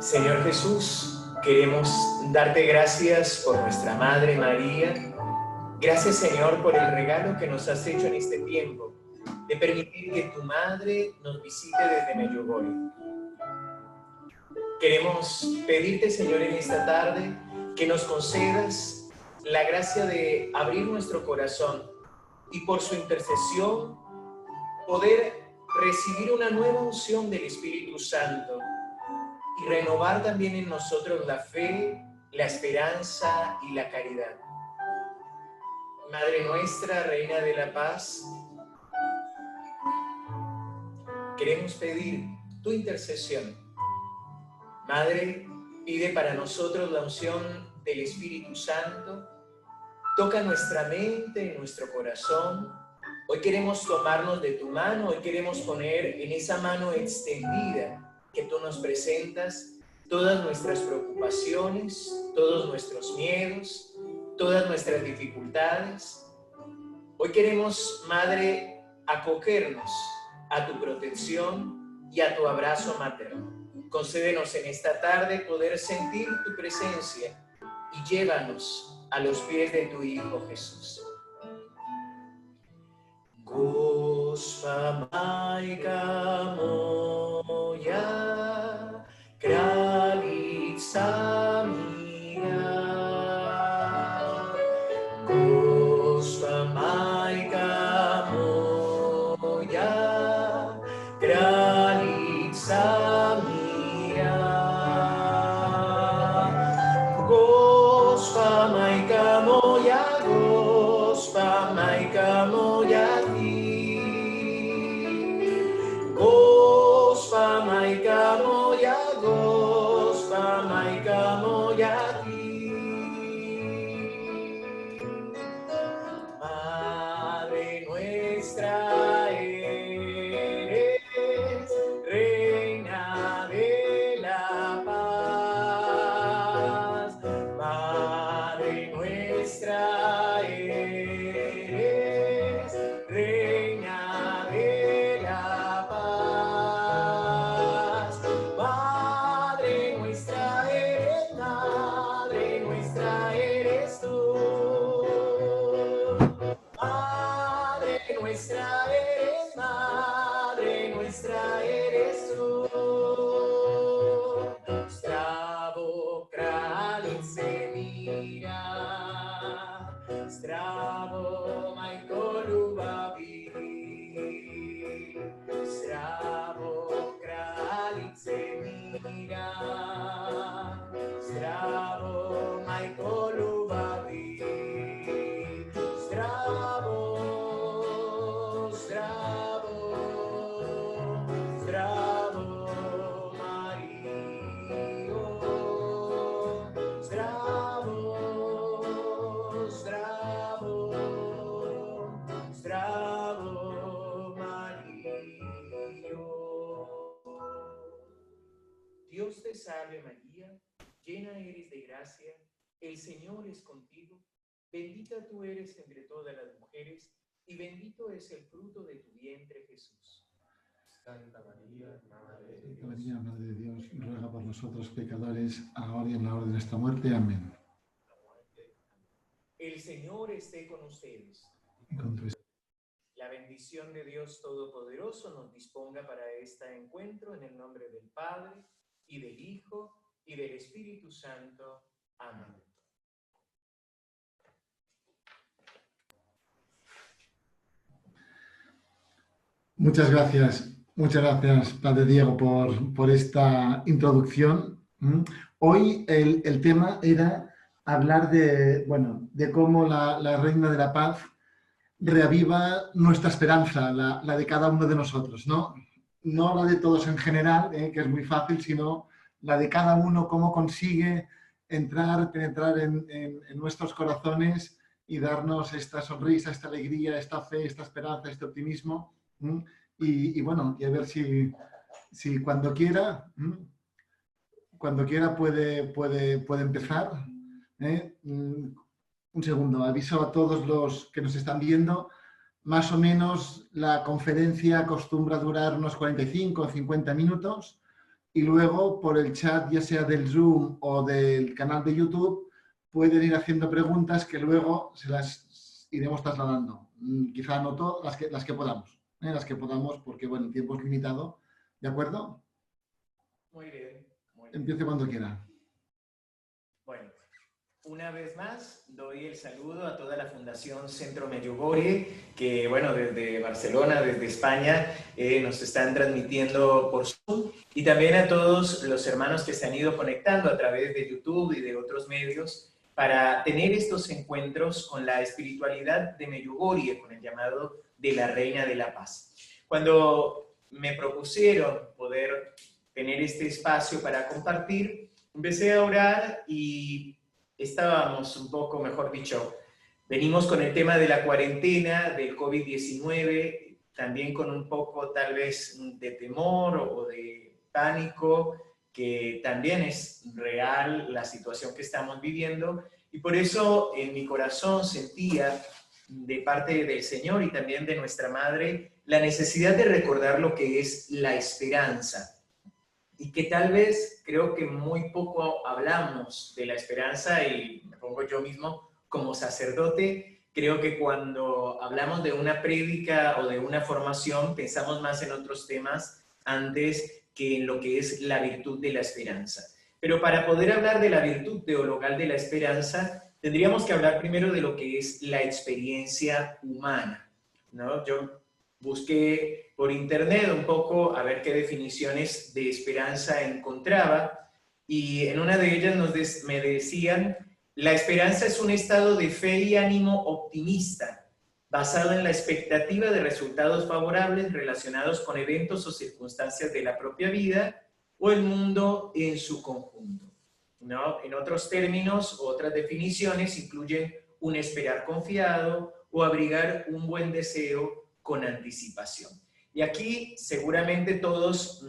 Señor Jesús, queremos darte gracias por nuestra Madre María. Gracias, Señor, por el regalo que nos has hecho en este tiempo, de permitir que tu Madre nos visite desde Medjugorje. Queremos pedirte, Señor, en esta tarde, que nos concedas la gracia de abrir nuestro corazón y por su intercesión poder recibir una nueva unción del Espíritu Santo y renovar también en nosotros la fe, la esperanza y la caridad. Madre nuestra, Reina de la Paz, queremos pedir tu intercesión. Madre, pide para nosotros la unción del Espíritu Santo. Toca nuestra mente, nuestro corazón. Hoy queremos tomarnos de tu mano, hoy queremos poner en esa mano extendida que tú nos presentas todas nuestras preocupaciones, todos nuestros miedos, todas nuestras dificultades. Hoy queremos, Madre, acogernos a tu protección y a tu abrazo materno. Concédenos en esta tarde poder sentir tu presencia y llévanos a los pies de tu Hijo Jesús. Gospa Maika moja, kraljica mira. Gospa Maika moja, kraljica mira. Gospa Maika moja, Gospa Maika moja. Gospa Maika moja, Gospa Maika moja. Madre nuestra eres, Reina de la Paz. Madre nuestra eres, Reina de la Paz. Madre nuestra eres tú. Madre nuestra eres tú. Zdravo kraljice mira, zdravo majko ljubavi. Zdravo kraljice mira, zdravo majko ljubavi. Zdravo, zdravo, zdravo Mario. Zdravo, zdravo, zdravo Mario. Dios te salve María, llena eres de gracia, el Señor es contigo. Bendita tú eres entre todas las mujeres, y bendito es el fruto de tu vientre, Jesús. Santa María, Madre de Santa Dios. María, Madre de Dios, ruega por nosotros pecadores, ahora y en la hora de nuestra muerte. Amén. El Señor esté con ustedes. Y con tu La bendición de Dios Todopoderoso nos disponga para este encuentro en el nombre del Padre, y del Hijo, y del Espíritu Santo. Amén. Muchas gracias, Padre Diego, por esta introducción. Hoy el tema era hablar de cómo la Reina de la Paz reaviva nuestra esperanza, la de cada uno de nosotros, ¿no? No la de todos en general, que es muy fácil, sino la de cada uno, cómo consigue penetrar en nuestros corazones y darnos esta sonrisa, esta alegría, esta fe, esta esperanza, este optimismo. Y a ver si cuando quiera puede empezar. Un segundo, aviso a todos los que nos están viendo. Más o menos la conferencia acostumbra durar unos 45 o 50 minutos. y luego por el chat, ya sea del Zoom o del canal de YouTube, pueden ir haciendo preguntas que luego se las iremos trasladando. Quizá no todas, las que podamos, las que podamos, porque bueno, el tiempo es limitado. ¿De acuerdo? Muy bien, muy bien. Empiece cuando quiera. Bueno, una vez más doy el saludo a toda la Fundación Centro Medjugorje, que bueno, desde Barcelona, desde España, nos están transmitiendo por Zoom, y también a todos los hermanos que se han ido conectando a través de YouTube y de otros medios para tener estos encuentros con la espiritualidad de Medjugorje, con el llamado de la Reina de la Paz. Cuando me propusieron poder tener este espacio para compartir, empecé a orar y estábamos un poco, mejor dicho, venimos con el tema de la cuarentena, del COVID-19, también con un poco tal vez de temor o de pánico, que también es real la situación que estamos viviendo, y por eso en mi corazón sentía de parte del Señor y también de nuestra Madre la necesidad de recordar lo que es la esperanza. Y que tal vez creo que muy poco hablamos de la esperanza, y me pongo yo mismo como sacerdote, creo que cuando hablamos de una prédica o de una formación pensamos más en otros temas antes que en lo que es la virtud de la esperanza. Pero para poder hablar de la virtud teologal de la esperanza, tendríamos que hablar primero de lo que es la experiencia humana, ¿no? Yo busqué por internet un poco a ver qué definiciones de esperanza encontraba, y en una de ellas me decían: la esperanza es un estado de fe y ánimo optimista, basado en la expectativa de resultados favorables relacionados con eventos o circunstancias de la propia vida o el mundo en su conjunto, ¿no? En otros términos, otras definiciones incluyen un esperar confiado o abrigar un buen deseo con anticipación. Y aquí seguramente todos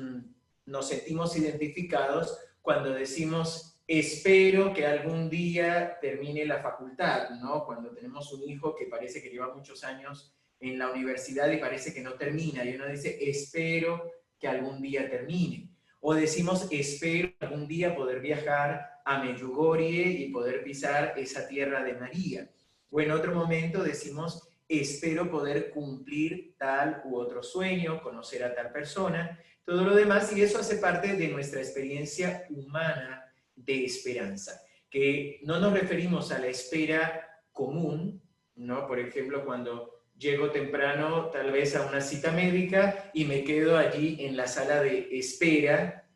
nos sentimos identificados cuando decimos: espero que algún día termine la facultad, ¿no? Cuando tenemos un hijo que parece que lleva muchos años en la universidad y parece que no termina, y uno dice: espero que algún día termine. O decimos: espero algún día poder viajar a Medjugorje y poder pisar esa tierra de María. O en otro momento decimos: espero poder cumplir tal u otro sueño, conocer a tal persona, todo lo demás, y eso hace parte de nuestra experiencia humana de esperanza, que no nos referimos a la espera común, ¿no? Por ejemplo, cuando llego temprano tal vez a una cita médica y me quedo allí en la sala de espera,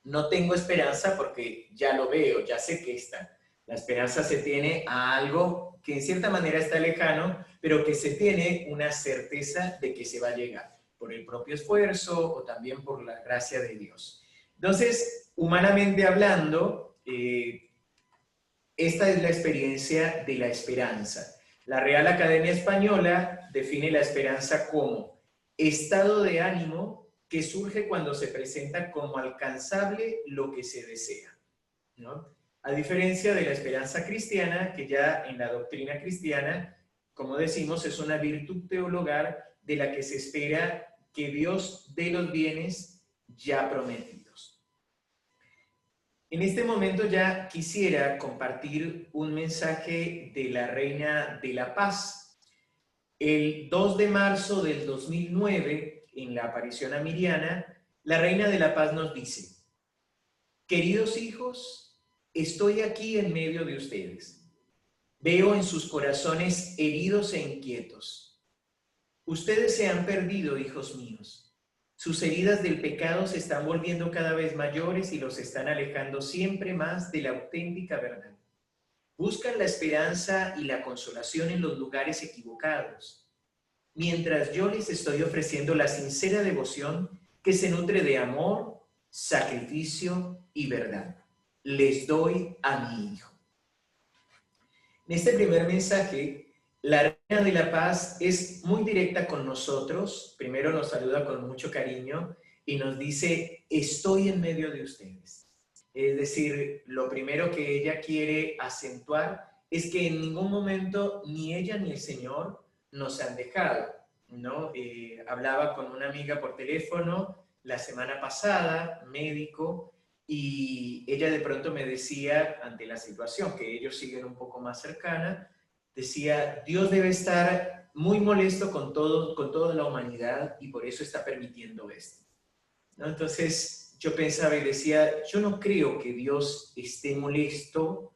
no tengo esperanza porque ya lo veo, ya sé que está. La esperanza se tiene a algo que en cierta manera está lejano, pero que se tiene una certeza de que se va a llegar, por el propio esfuerzo o también por la gracia de Dios. Entonces, humanamente hablando, esta es la experiencia de la esperanza. La Real Academia Española define la esperanza como estado de ánimo que surge cuando se presenta como alcanzable lo que se desea, ¿no? A diferencia de la esperanza cristiana, que ya en la doctrina cristiana, como decimos, es una virtud teologal de la que se espera que Dios dé los bienes ya prometidos. En este momento ya quisiera compartir un mensaje de la Reina de la Paz. El 2 de marzo del 2009, en la aparición a Miriana, la Reina de la Paz nos dice: queridos hijos, estoy aquí en medio de ustedes. Veo en sus corazones heridos e inquietos. Ustedes se han perdido, hijos míos. Sus heridas del pecado se están volviendo cada vez mayores y los están alejando siempre más de la auténtica verdad. Buscan la esperanza y la consolación en los lugares equivocados, mientras yo les estoy ofreciendo la sincera devoción que se nutre de amor, sacrificio y verdad. Les doy a mi Hijo. En este primer mensaje, la Reina de la Paz es muy directa con nosotros. Primero nos saluda con mucho cariño y nos dice: estoy en medio de ustedes. Es decir, lo primero que ella quiere acentuar es que en ningún momento ni ella ni el Señor nos han dejado, ¿no? Hablaba con una amiga por teléfono, la semana pasada, médico, y ella de pronto me decía, ante la situación que ellos siguen un poco más cercana, decía, Dios debe estar muy molesto con toda la humanidad y por eso está permitiendo esto, ¿no? Entonces yo pensaba y decía, yo no creo que Dios esté molesto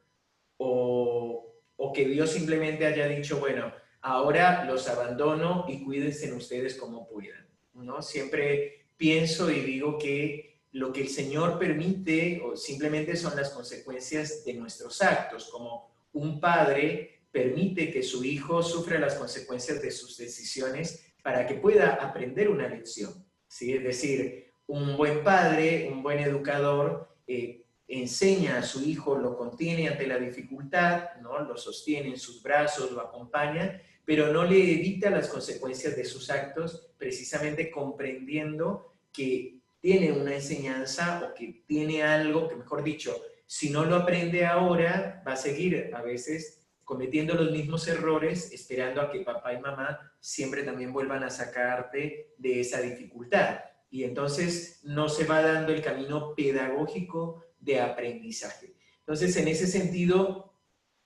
o que Dios simplemente haya dicho, bueno, ahora los abandono y cuídense ustedes como puedan, ¿no? Siempre pienso y digo que lo que el Señor permite o simplemente son las consecuencias de nuestros actos, como un padre permite que su hijo sufra las consecuencias de sus decisiones para que pueda aprender una lección, ¿sí? Es decir, un buen padre, un buen educador, enseña a su hijo, lo contiene ante la dificultad, ¿no? Lo sostiene en sus brazos, lo acompaña, pero no le evita las consecuencias de sus actos, precisamente comprendiendo que tiene una enseñanza o que tiene algo que, mejor dicho, si no lo aprende ahora, va a seguir a veces cometiendo los mismos errores, esperando a que papá y mamá siempre también vuelvan a sacarte de esa dificultad. Y entonces no se va dando el camino pedagógico de aprendizaje. Entonces, en ese sentido,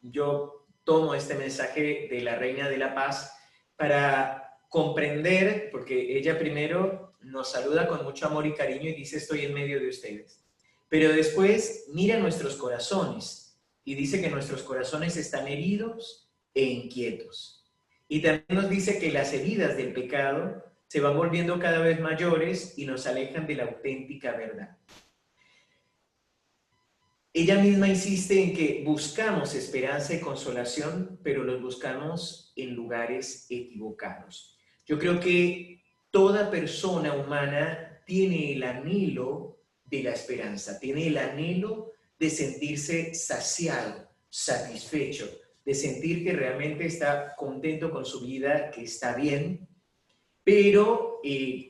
yo tomo este mensaje de la Reina de la Paz para comprender, porque ella primero nos saluda con mucho amor y cariño y dice, estoy en medio de ustedes. Pero después mira nuestros corazones y dice que nuestros corazones están heridos e inquietos. Y también nos dice que las heridas del pecado se van volviendo cada vez mayores y nos alejan de la auténtica verdad. Ella misma insiste en que buscamos esperanza y consolación, pero los buscamos en lugares equivocados. Yo creo que toda persona humana tiene el anhelo de la esperanza, tiene el anhelo de sentirse saciado, satisfecho, de sentir que realmente está contento con su vida, que está bien, pero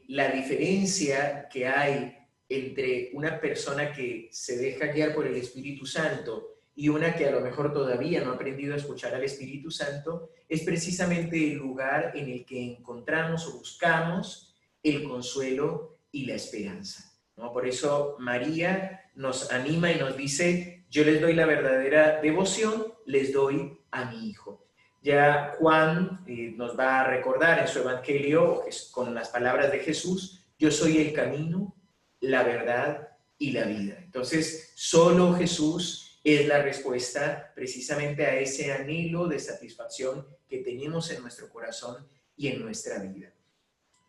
la diferencia que hay entre una persona que se deja guiar por el Espíritu Santo y una que a lo mejor todavía no ha aprendido a escuchar al Espíritu Santo, es precisamente el lugar en el que encontramos o buscamos el consuelo y la esperanza, ¿no? Por eso María nos anima y nos dice, yo les doy la verdadera devoción, les doy a mi hijo. Ya Juan nos va a recordar en su evangelio con las palabras de Jesús, yo soy el camino, la verdad y la vida. Entonces, solo Jesús es la respuesta precisamente a ese anhelo de satisfacción que tenemos en nuestro corazón y en nuestra vida.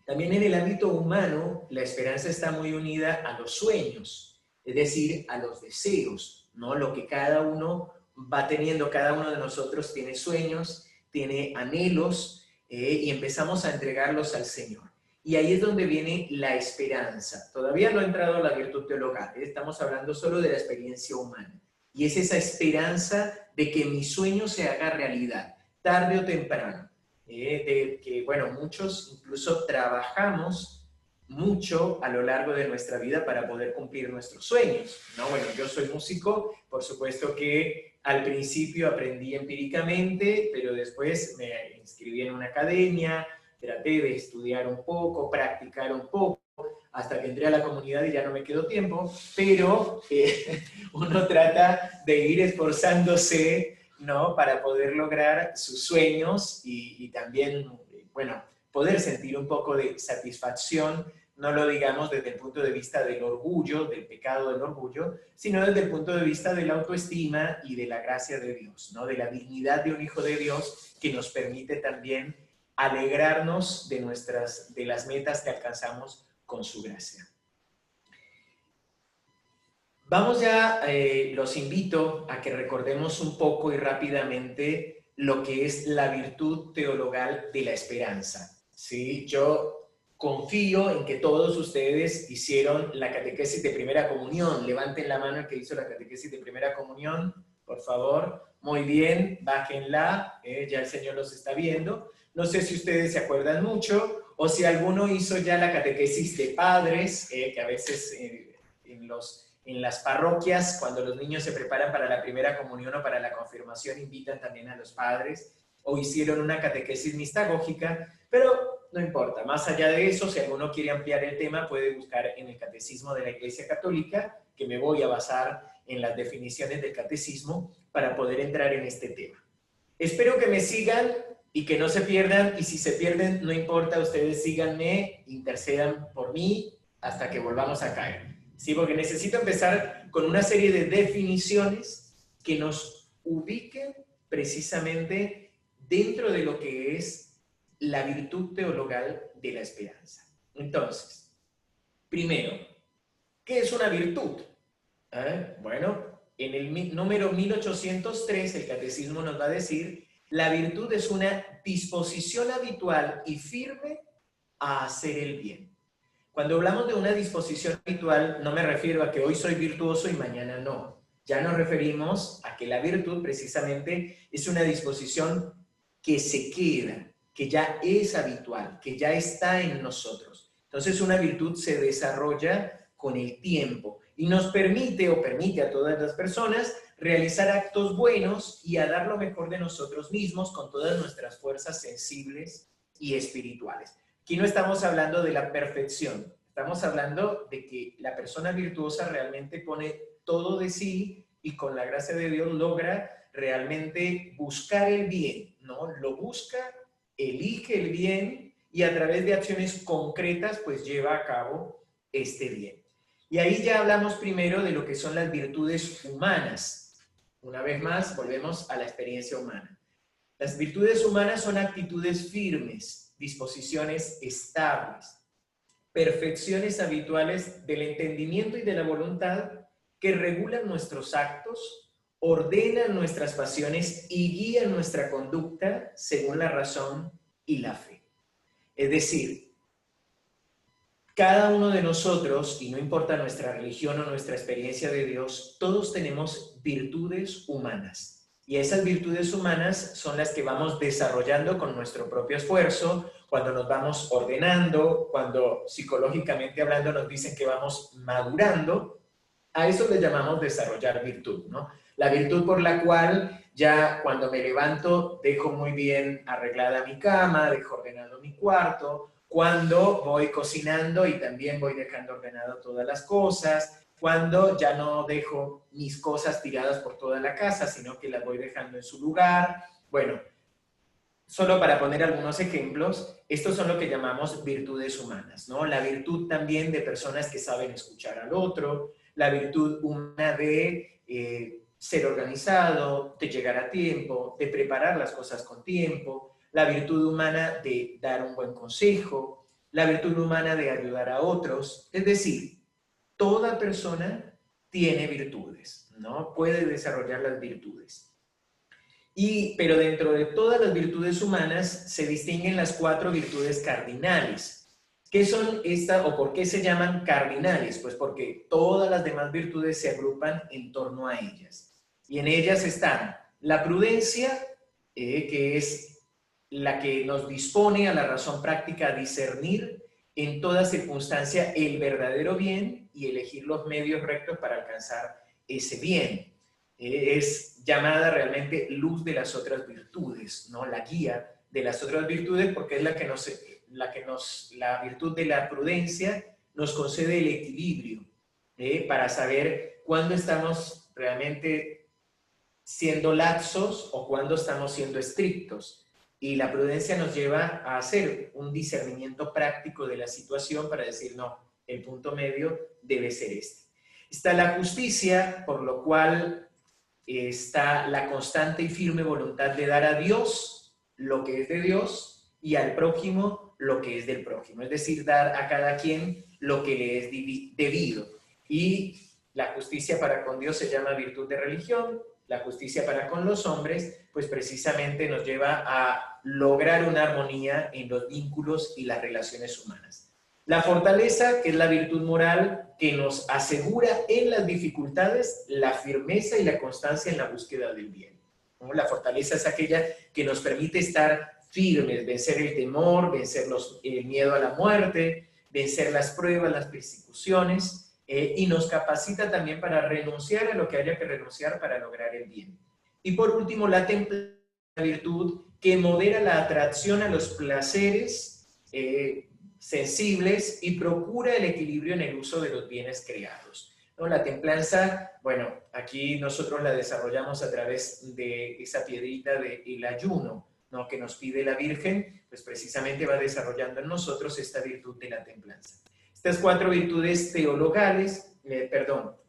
También en el ámbito humano, la esperanza está muy unida a los sueños, es decir, a los deseos, ¿no? Lo que cada uno va teniendo, cada uno de nosotros tiene sueños, tiene anhelos, y empezamos a entregarlos al Señor. Y ahí es donde viene la esperanza. Todavía no ha entrado la virtud teologal, estamos hablando solo de la experiencia humana. Y es esa esperanza de que mi sueño se haga realidad, tarde o temprano. De que, bueno, muchos incluso trabajamos mucho a lo largo de nuestra vida para poder cumplir nuestros sueños, ¿no? Bueno, yo soy músico, por supuesto que al principio aprendí empíricamente, pero después me inscribí en una academia, traté de estudiar un poco, practicar un poco, hasta que entré a la comunidad y ya no me quedó tiempo, pero uno trata de ir esforzándose, ¿no? Para poder lograr sus sueños y también, bueno, poder sentir un poco de satisfacción, no lo digamos desde el punto de vista del orgullo, del pecado del orgullo, sino desde el punto de vista de la autoestima y de la gracia de Dios, ¿no? De la dignidad de un hijo de Dios que nos permite también alegrarnos de las metas que alcanzamos con su gracia. Vamos ya, los invito a que recordemos un poco y rápidamente lo que es la virtud teologal de la esperanza, ¿sí? Yo confío en que todos ustedes hicieron la catequesis de primera comunión. Levanten la mano el que hizo la catequesis de primera comunión, por favor. Muy bien, bájenla, ya el Señor los está viendo. No sé si ustedes se acuerdan mucho o si alguno hizo ya la catequesis de padres, que a veces en las parroquias, cuando los niños se preparan para la primera comunión o para la confirmación, invitan también a los padres, o hicieron una catequesis mistagógica, pero no importa. Más allá de eso, si alguno quiere ampliar el tema, puede buscar en el Catecismo de la Iglesia Católica, que me voy a basar en las definiciones del Catecismo para poder entrar en este tema. Espero que me sigan y que no se pierdan, y si se pierden, no importa, ustedes síganme, intercedan por mí hasta que volvamos a caer. Sí, porque necesito empezar con una serie de definiciones que nos ubiquen precisamente dentro de lo que es la virtud teologal de la esperanza. Entonces, primero, ¿qué es una virtud? Bueno, en el número 1803 el Catecismo nos va a decir: la virtud es una disposición habitual y firme a hacer el bien. Cuando hablamos de una disposición habitual, no me refiero a que hoy soy virtuoso y mañana no. Ya nos referimos a que la virtud precisamente es una disposición que se queda, que ya es habitual, que ya está en nosotros. Entonces una virtud se desarrolla con el tiempo y nos permite, o permite a todas las personas, realizar actos buenos y a dar lo mejor de nosotros mismos con todas nuestras fuerzas sensibles y espirituales. Aquí no estamos hablando de la perfección, estamos hablando de que la persona virtuosa realmente pone todo de sí y con la gracia de Dios logra realmente buscar el bien, ¿no? Lo busca, elige el bien y a través de acciones concretas pues lleva a cabo este bien. Y ahí ya hablamos primero de lo que son las virtudes humanas. Una vez más, volvemos a la experiencia humana. Las virtudes humanas son actitudes firmes, disposiciones estables, perfecciones habituales del entendimiento y de la voluntad que regulan nuestros actos, ordenan nuestras pasiones y guían nuestra conducta según la razón y la fe. Es decir, cada uno de nosotros, y no importa nuestra religión o nuestra experiencia de Dios, todos tenemos virtudes humanas. Y esas virtudes humanas son las que vamos desarrollando con nuestro propio esfuerzo, cuando nos vamos ordenando, cuando psicológicamente hablando nos dicen que vamos madurando. A eso le llamamos desarrollar virtud, ¿no? La virtud por la cual ya cuando me levanto dejo muy bien arreglada mi cama, dejo ordenado mi cuarto, cuando voy cocinando y también voy dejando ordenado todas las cosas, cuando ya no dejo mis cosas tiradas por toda la casa, sino que las voy dejando en su lugar. Bueno, solo para poner algunos ejemplos, estos son lo que llamamos virtudes humanas, ¿no? La virtud también de personas que saben escuchar al otro, la virtud humana de ser organizado, de llegar a tiempo, de preparar las cosas con tiempo, la virtud humana de dar un buen consejo, la virtud humana de ayudar a otros. Es decir, toda persona tiene virtudes, ¿no? Puede desarrollar las virtudes. Pero dentro de todas las virtudes humanas se distinguen las 4 virtudes cardinales. ¿Qué son estas o por qué se llaman cardinales? Pues porque todas las demás virtudes se agrupan en torno a ellas. Y en ellas están la prudencia, que es la que nos dispone a la razón práctica a discernir en toda circunstancia el verdadero bien y elegir los medios rectos para alcanzar ese bien. Es llamada realmente luz de las otras virtudes, ¿no? La guía de las otras virtudes, porque es la virtud de la prudencia nos concede el equilibrio, para saber cuándo estamos realmente siendo laxos o cuándo estamos siendo estrictos. Y la prudencia nos lleva a hacer un discernimiento práctico de la situación para decir, no, el punto medio debe ser este. Está la justicia, por lo cual está la constante y firme voluntad de dar a Dios lo que es de Dios y al prójimo lo que es del prójimo. Es decir, dar a cada quien lo que le es debido. Y la justicia para con Dios se llama virtud de religión. La justicia para con los hombres, pues precisamente nos lleva a lograr una armonía en los vínculos y las relaciones humanas. La fortaleza, que es la virtud moral que nos asegura en las dificultades la firmeza y la constancia en la búsqueda del bien, ¿no? La fortaleza es aquella que nos permite estar firmes, vencer el temor, vencer el miedo a la muerte, vencer las pruebas, las persecuciones, y nos capacita también para renunciar a lo que haya que renunciar para lograr el bien. Y por último, la templanza, la virtud que modera la atracción a los placeres sensibles y procura el equilibrio en el uso de los bienes creados, ¿no? La templanza, bueno, aquí nosotros la desarrollamos a través de esa piedrita del ayuno, ¿no? Que nos pide la Virgen, pues precisamente va desarrollando en nosotros esta virtud de la templanza. Estas 4 virtudes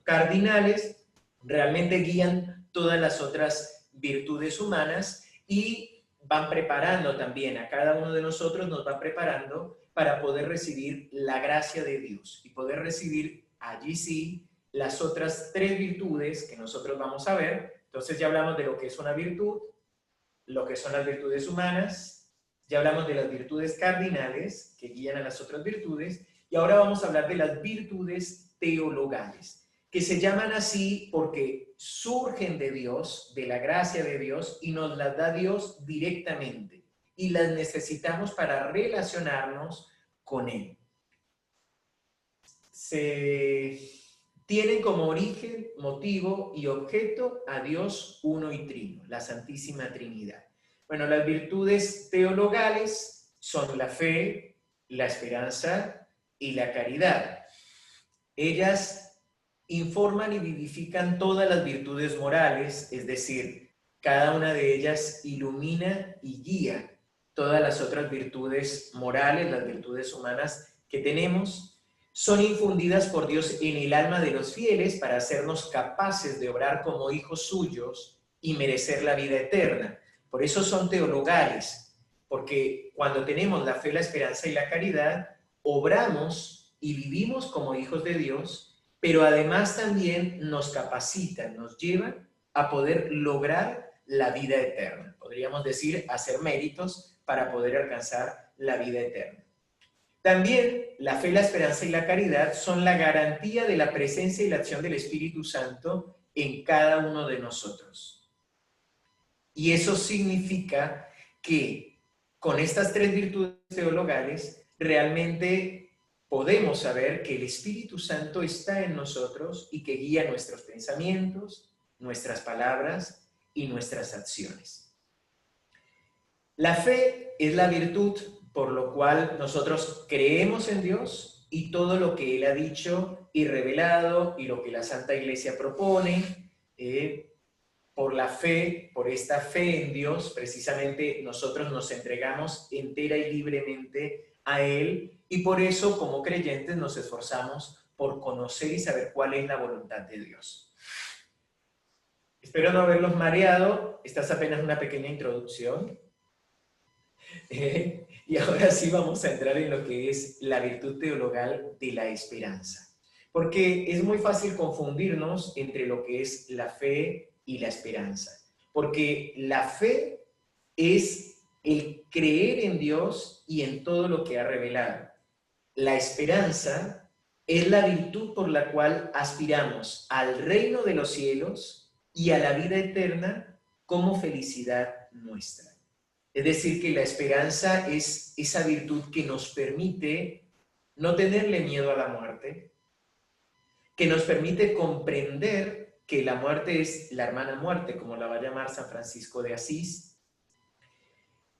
cardinales, realmente guían todas las otras virtudes humanas y van preparando también a cada uno de nosotros, nos va preparando para poder recibir la gracia de Dios y poder recibir allí sí las otras 3 virtudes que nosotros vamos a ver. Entonces ya hablamos de lo que es una virtud, lo que son las virtudes humanas, ya hablamos de las virtudes cardinales que guían a las otras virtudes y ahora vamos a hablar de las virtudes teologales, que se llaman así porque surgen de Dios, de la gracia de Dios, y nos las da Dios directamente, y las necesitamos para relacionarnos con Él. Se tienen como origen, motivo y objeto a Dios uno y trino, la Santísima Trinidad. Bueno, las virtudes teologales son la fe, la esperanza y la caridad. Ellas informan y vivifican todas las virtudes morales, es decir, cada una de ellas ilumina y guía todas las otras virtudes morales, las virtudes humanas que tenemos. Son infundidas por Dios en el alma de los fieles para hacernos capaces de obrar como hijos suyos y merecer la vida eterna. Por eso son teologales, porque cuando tenemos la fe, la esperanza y la caridad, obramos y vivimos como hijos de Dios, pero además también nos capacitan, nos llevan a poder lograr la vida eterna. Podríamos decir, hacer méritos para poder alcanzar la vida eterna. También la fe, la esperanza y la caridad son la garantía de la presencia y la acción del Espíritu Santo en cada uno de nosotros. Y eso significa que con estas 3 virtudes teologales realmente podemos saber que el Espíritu Santo está en nosotros y que guía nuestros pensamientos, nuestras palabras y nuestras acciones. La fe es la virtud por lo cual nosotros creemos en Dios y todo lo que Él ha dicho y revelado y lo que la Santa Iglesia propone. Por la fe, por esta fe en Dios, precisamente nosotros nos entregamos entera y libremente a Él y por eso como creyentes nos esforzamos por conocer y saber cuál es la voluntad de Dios. Espero no haberlos mareado, esta es apenas una pequeña introducción. Y ahora sí vamos a entrar en lo que es la virtud teologal de la esperanza. Porque es muy fácil confundirnos entre lo que es la fe y la esperanza. Porque la fe es el creer en Dios y en todo lo que ha revelado. La esperanza es la virtud por la cual aspiramos al reino de los cielos y a la vida eterna como felicidad nuestra. Es decir, que la esperanza es esa virtud que nos permite no tenerle miedo a la muerte, que nos permite comprender que la muerte es la hermana muerte, como la va a llamar San Francisco de Asís.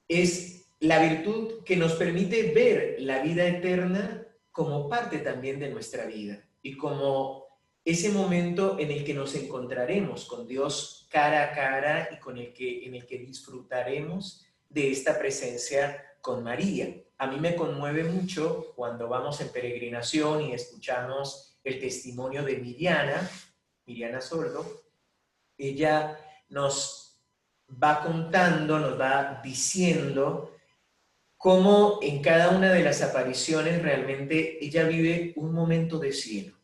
Es la virtud que nos permite ver la vida eterna como parte también de nuestra vida y como ese momento en el que nos encontraremos con Dios cara a cara y en el que disfrutaremos de esta presencia con María. A mí me conmueve mucho cuando vamos en peregrinación y escuchamos el testimonio de Miriana Sordo. Ella nos va contando, nos va diciendo cómo en cada una de las apariciones realmente ella vive un momento de cielo.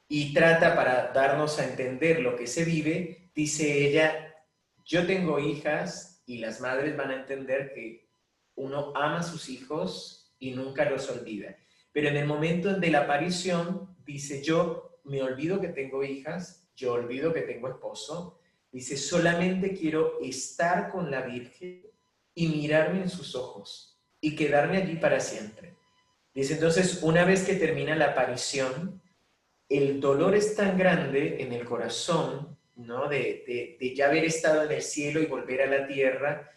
Y trata, para darnos a entender lo que se vive, dice ella, yo tengo hijas y las madres van a entender que uno ama a sus hijos y nunca los olvida. Pero en el momento de la aparición, dice, yo me olvido que tengo hijas, yo olvido que tengo esposo, dice, solamente quiero estar con la Virgen y mirarme en sus ojos y quedarme allí para siempre. Dice, entonces, una vez que termina la aparición, el dolor es tan grande en el corazón, ¿no? de ya haber estado en el cielo y volver a la tierra,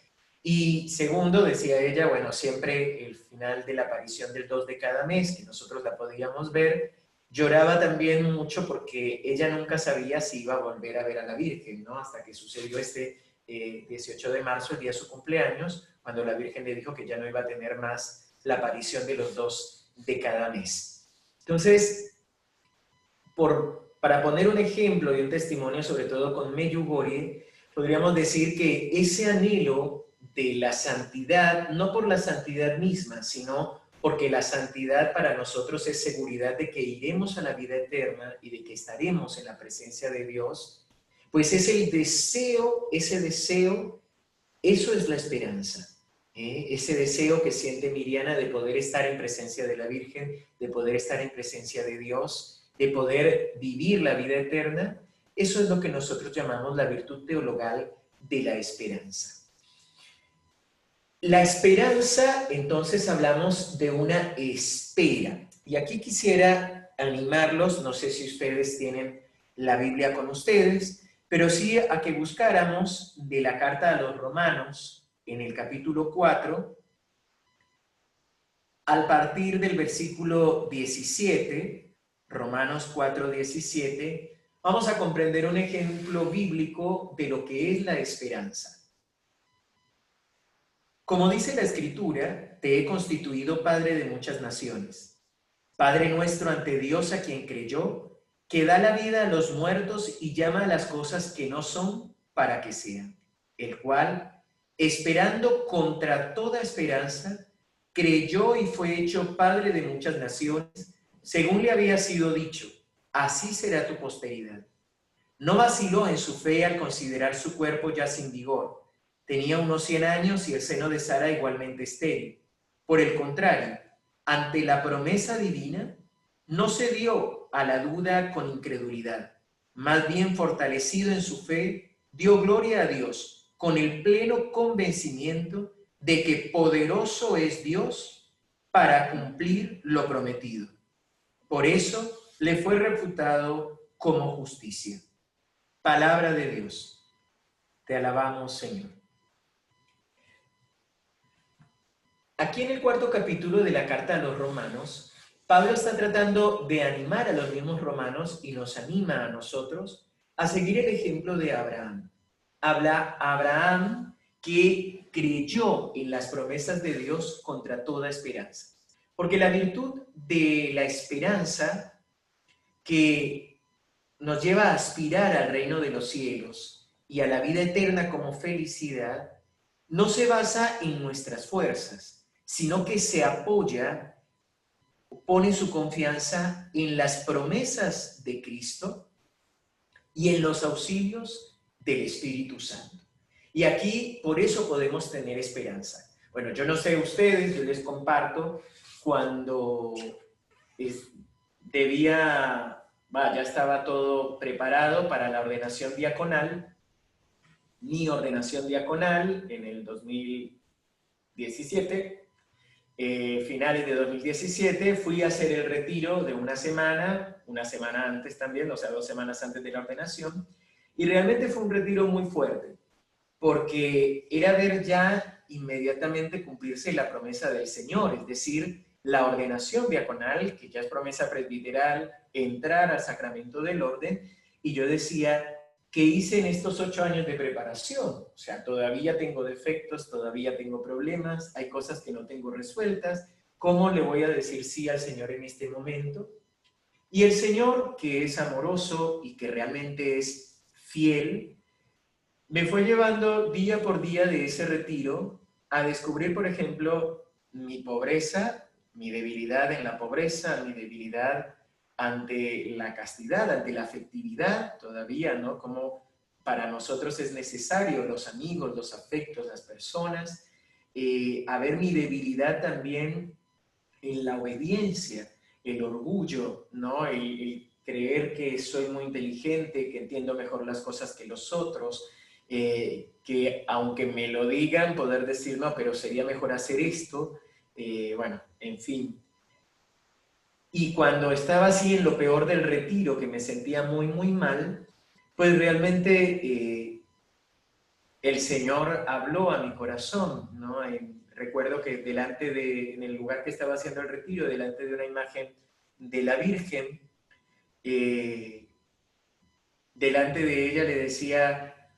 Y segundo, decía ella, bueno, siempre el final de la aparición del 2 de cada mes, que nosotros la podíamos ver, lloraba también mucho porque ella nunca sabía si iba a volver a ver a la Virgen, ¿no? Hasta que sucedió este 18 de marzo, el día de su cumpleaños, cuando la Virgen le dijo que ya no iba a tener más la aparición de los 2 de cada mes. Entonces, para poner un ejemplo y un testimonio, sobre todo con Medjugorje, podríamos decir que ese anhelo de la santidad, no por la santidad misma, sino porque la santidad para nosotros es seguridad de que iremos a la vida eterna y de que estaremos en la presencia de Dios, pues es el deseo, ese deseo, eso es la esperanza. Ese deseo que siente Miriana de poder estar en presencia de la Virgen, de poder estar en presencia de Dios, de poder vivir la vida eterna, eso es lo que nosotros llamamos la virtud teologal de la esperanza. La esperanza, entonces hablamos de una espera. Y aquí quisiera animarlos, no sé si ustedes tienen la Biblia con ustedes, pero sí a que buscáramos de la carta a los Romanos, en el capítulo 4, al partir del versículo 17, Romanos 4, 17, vamos a comprender un ejemplo bíblico de lo que es la esperanza. Como dice la Escritura, te he constituido padre de muchas naciones, Padre nuestro ante Dios a quien creyó, que da la vida a los muertos y llama a las cosas que no son para que sean, el cual, esperando contra toda esperanza, creyó y fue hecho padre de muchas naciones, según le había sido dicho, así será tu posteridad. No vaciló en su fe al considerar su cuerpo ya sin vigor. Tenía unos 100 años y el seno de Sara igualmente estéril. Por el contrario, ante la promesa divina, no se dio a la duda con incredulidad. Más bien, fortalecido en su fe, dio gloria a Dios con el pleno convencimiento de que poderoso es Dios para cumplir lo prometido. Por eso le fue reputado como justicia. Palabra de Dios. Te alabamos, Señor. Aquí en el cuarto capítulo de la carta a los Romanos, Pablo está tratando de animar a los mismos romanos y nos anima a nosotros a seguir el ejemplo de Abraham. Habla Abraham que creyó en las promesas de Dios contra toda esperanza. Porque la virtud de la esperanza que nos lleva a aspirar al reino de los cielos y a la vida eterna como felicidad, no se basa en nuestras fuerzas, sino que se apoya, pone su confianza en las promesas de Cristo y en los auxilios del Espíritu Santo. Y aquí, por eso podemos tener esperanza. Bueno, yo no sé ustedes, yo les comparto, cuando ya estaba todo preparado para la ordenación diaconal, mi ordenación diaconal en el 2017, finales de 2017, fui a hacer el retiro de una semana antes también, o sea, 2 semanas antes de la ordenación, y realmente fue un retiro muy fuerte, porque era ver ya inmediatamente cumplirse la promesa del Señor, es decir, la ordenación diaconal, que ya es promesa presbiteral, entrar al sacramento del orden, y yo decía, ¿qué hice en estos 8 años de preparación? O sea, todavía tengo defectos, todavía tengo problemas, hay cosas que no tengo resueltas, ¿cómo le voy a decir sí al Señor en este momento? Y el Señor, que es amoroso y que realmente es fiel, me fue llevando día por día de ese retiro a descubrir, por ejemplo, mi pobreza, mi debilidad en la pobreza, mi debilidad ante la castidad, ante la afectividad todavía, ¿no? Como para nosotros es necesario los amigos, los afectos, las personas, a ver mi debilidad también en la obediencia, el orgullo, ¿no? El creer que soy muy inteligente, que entiendo mejor las cosas que los otros, que aunque me lo digan, poder decir, no, pero sería mejor hacer esto, bueno, en fin. Y cuando estaba así en lo peor del retiro, que me sentía muy, muy mal, pues realmente el Señor habló a mi corazón, ¿no? Recuerdo que en el lugar que estaba haciendo el retiro, delante de una imagen de la Virgen, eh, delante de ella le decía: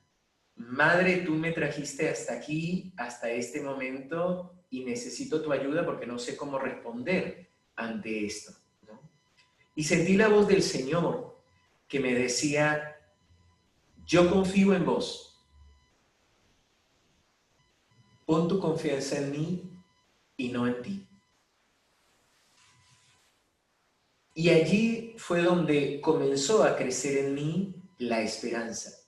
Madre, tú me trajiste hasta aquí, hasta este momento, y necesito tu ayuda porque no sé cómo responder ante esto, ¿no? Y sentí la voz del Señor que me decía: yo confío en vos, pon tu confianza en mí y no en ti. Y allí fue donde comenzó a crecer en mí la esperanza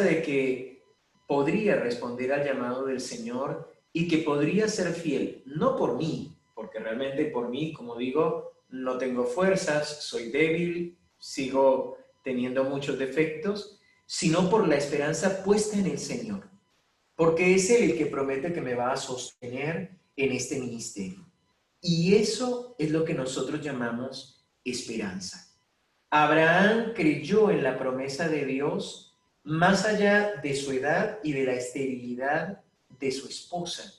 de que podría responder al llamado del Señor y que podría ser fiel, no por mí, porque realmente por mí, como digo, no tengo fuerzas, soy débil, sigo teniendo muchos defectos, sino por la esperanza puesta en el Señor, porque es Él el que promete que me va a sostener en este ministerio. Y eso es lo que nosotros llamamos esperanza. Abraham creyó en la promesa de Dios más allá de su edad y de la esterilidad de su esposa.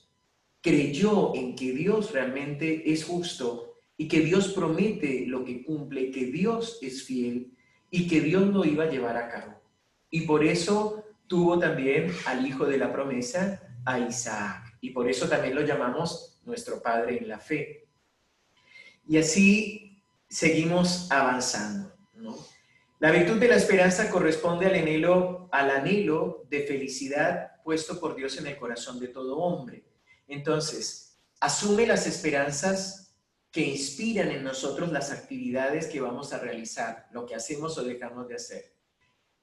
Creyó en que Dios realmente es justo y que Dios promete lo que cumple, que Dios es fiel y que Dios lo iba a llevar a cabo. Y por eso tuvo también al hijo de la promesa, a Isaac. Y por eso también lo llamamos nuestro padre en la fe. Y así seguimos avanzando, ¿no? La virtud de la esperanza corresponde al anhelo de felicidad puesto por Dios en el corazón de todo hombre. Entonces, asume las esperanzas que inspiran en nosotros las actividades que vamos a realizar, lo que hacemos o dejamos de hacer.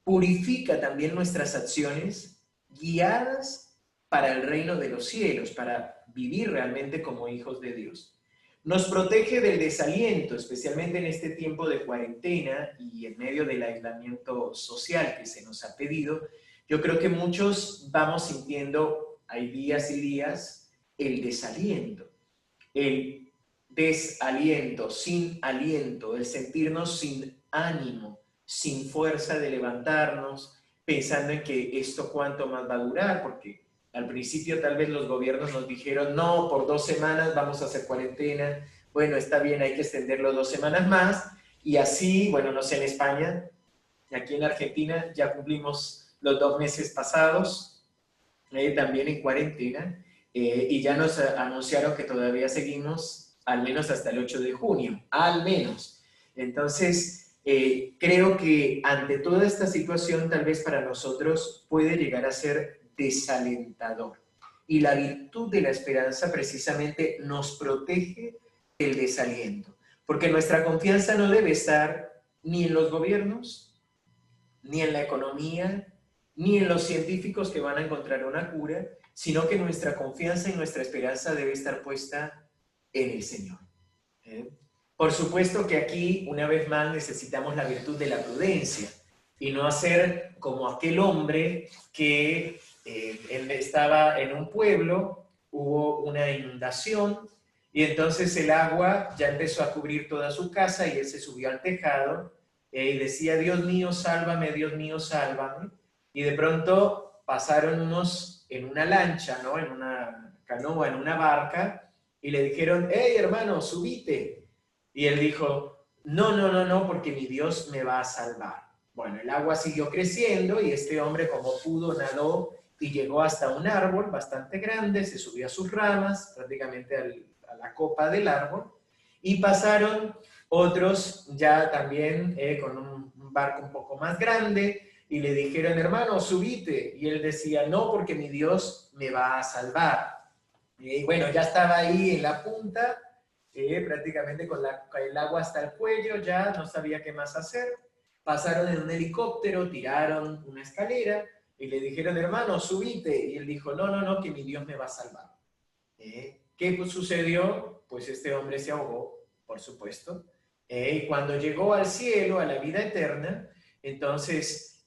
Purifica también nuestras acciones guiadas para el reino de los cielos, para vivir realmente como hijos de Dios. Nos protege del desaliento, especialmente en este tiempo de cuarentena y en medio del aislamiento social que se nos ha pedido. Yo creo que muchos vamos sintiendo, hay días y días, el desaliento, sin aliento, el sentirnos sin ánimo, sin fuerza de levantarnos, pensando en que esto cuánto más va a durar, porque al principio tal vez los gobiernos nos dijeron, no, por 2 semanas vamos a hacer cuarentena. Bueno, está bien, hay que extenderlo 2 semanas más. Y así, bueno, no sé, en España, aquí en Argentina ya cumplimos los 2 meses pasados, también en cuarentena, y ya nos anunciaron que todavía seguimos al menos hasta el 8 de junio, al menos. Entonces, creo que ante toda esta situación, tal vez para nosotros puede llegar a ser desalentador. Y la virtud de la esperanza precisamente nos protege del desaliento, porque nuestra confianza no debe estar ni en los gobiernos, ni en la economía, ni en los científicos que van a encontrar una cura, sino que nuestra confianza y nuestra esperanza debe estar puesta en el Señor. Por supuesto que aquí, una vez más, necesitamos la virtud de la prudencia y no hacer como aquel hombre que él estaba en un pueblo, hubo una inundación y entonces el agua ya empezó a cubrir toda su casa y él se subió al tejado y decía, Dios mío, sálvame, Dios mío, sálvame. Y de pronto pasaron unos en una lancha, ¿no? En una canoa, en una barca, y le dijeron, hey, hermano, subite. Y él dijo, no, porque mi Dios me va a salvar. Bueno, el agua siguió creciendo y este hombre como pudo nadó y llegó hasta un árbol bastante grande, se subió a sus ramas, prácticamente a la copa del árbol, y pasaron otros ya también con un barco un poco más grande y le dijeron, hermano, subite. Y él decía, no, porque mi Dios me va a salvar. Y bueno, ya estaba ahí en la punta, prácticamente con el agua hasta el cuello, ya no sabía qué más hacer. Pasaron en un helicóptero, tiraron una escalera y le dijeron, hermano, subite. Y él dijo, no, que mi Dios me va a salvar. ¿Qué sucedió? Pues este hombre se ahogó, por supuesto. Y cuando llegó al cielo, a la vida eterna, entonces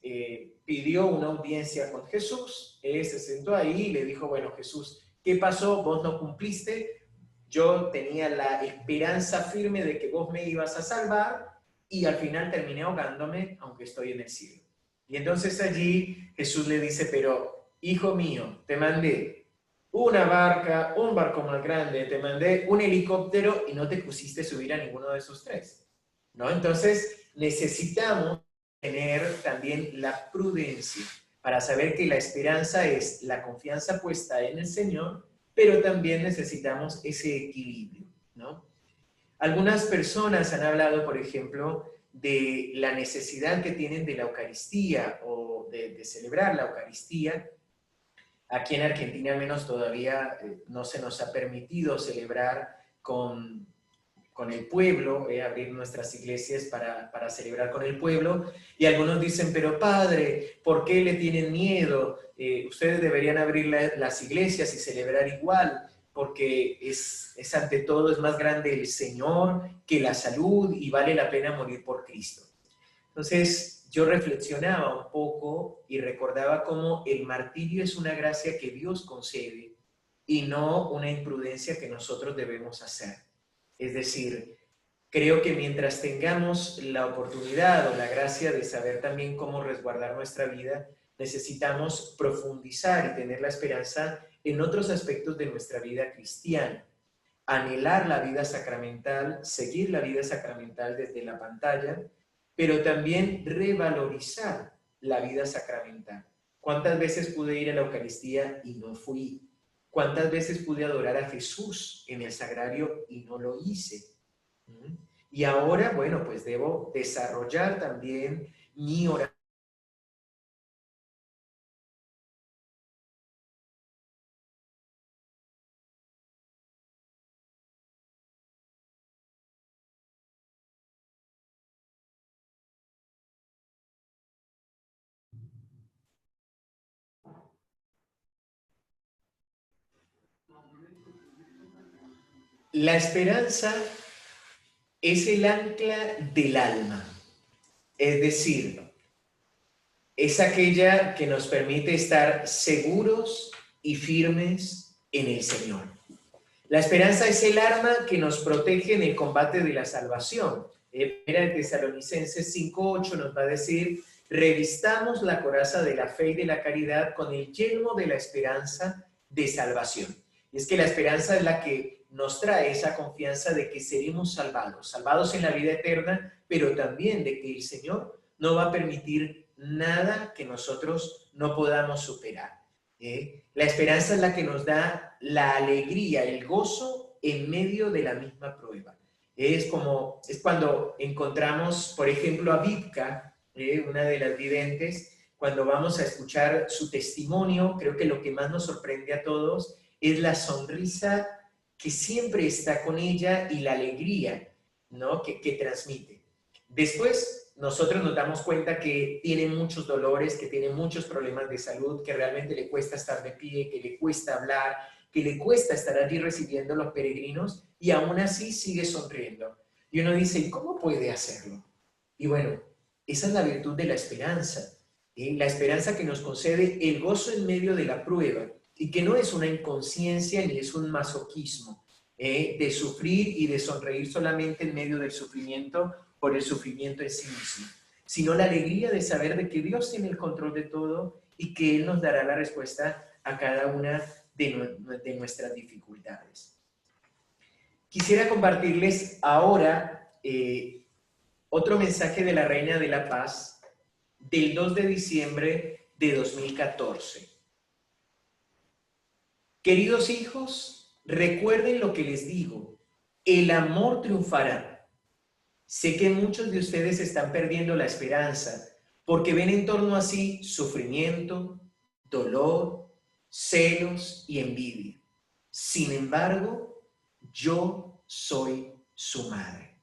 pidió una audiencia con Jesús. Se sentó ahí y le dijo, bueno, Jesús, ¿qué pasó? Vos no cumpliste. Yo tenía la esperanza firme de que vos me ibas a salvar y al final terminé ahogándome, aunque estoy en el cielo. Y entonces allí Jesús le dice, pero hijo mío, te mandé una barca, un barco más grande, te mandé un helicóptero y no te pusiste a subir a ninguno de esos tres, ¿no? Entonces necesitamos tener también la prudencia para saber que la esperanza es la confianza puesta en el Señor, pero también necesitamos ese equilibrio, ¿no? Algunas personas han hablado, por ejemplo, de la necesidad que tienen de la Eucaristía o de celebrar la Eucaristía. Aquí en Argentina al menos todavía no se nos ha permitido celebrar con el pueblo, abrir nuestras iglesias para celebrar con el pueblo. Y algunos dicen, pero padre, ¿por qué le tienen miedo? Ustedes deberían abrir las iglesias y celebrar igual, porque es ante todo, es más grande el Señor que la salud y vale la pena morir por Cristo. Entonces, yo reflexionaba un poco y recordaba cómo el martirio es una gracia que Dios concede y no una imprudencia que nosotros debemos hacer. Es decir, creo que mientras tengamos la oportunidad o la gracia de saber también cómo resguardar nuestra vida, necesitamos profundizar y tener la esperanza en otros aspectos de nuestra vida cristiana. Anhelar la vida sacramental, seguir la vida sacramental desde la pantalla, pero también revalorizar la vida sacramental. ¿Cuántas veces pude ir a la Eucaristía y no fui? ¿Cuántas veces pude adorar a Jesús en el sagrario y no lo hice? Y ahora, bueno, pues debo desarrollar también mi oración. La esperanza es el ancla del alma, es decir, es aquella que nos permite estar seguros y firmes en el Señor. La esperanza es el arma que nos protege en el combate de la salvación. Primera de Tesalonicenses 5:8 nos va a decir, revistamos la coraza de la fe y de la caridad con el yelmo de la esperanza de salvación. Y es que la esperanza es la que nos trae esa confianza de que seremos salvados, salvados en la vida eterna, pero también de que el Señor no va a permitir nada que nosotros no podamos superar. La esperanza es la que nos da la alegría, el gozo en medio de la misma prueba. Es cuando encontramos, por ejemplo, a Vipka, una de las videntes, cuando vamos a escuchar su testimonio, creo que lo que más nos sorprende a todos es la sonrisa que siempre está con ella y la alegría, ¿no? que transmite. Después, nosotros nos damos cuenta que tiene muchos dolores, que tiene muchos problemas de salud, que realmente le cuesta estar de pie, que le cuesta hablar, que le cuesta estar allí recibiendo a los peregrinos y aún así sigue sonriendo. Y uno dice, ¿y cómo puede hacerlo? Y bueno, esa es la virtud de la esperanza. La esperanza que nos concede el gozo en medio de la prueba y que no es una inconsciencia ni es un masoquismo de sufrir y de sonreír solamente en medio del sufrimiento por el sufrimiento en sí mismo, sino la alegría de saber de que Dios tiene el control de todo y que Él nos dará la respuesta a cada una de nuestras dificultades. Quisiera compartirles ahora otro mensaje de la Reina de la Paz del 2 de diciembre de 2014. Queridos hijos, recuerden lo que les digo, el amor triunfará. Sé que muchos de ustedes están perdiendo la esperanza porque ven en torno a sí sufrimiento, dolor, celos y envidia. Sin embargo, yo soy su madre.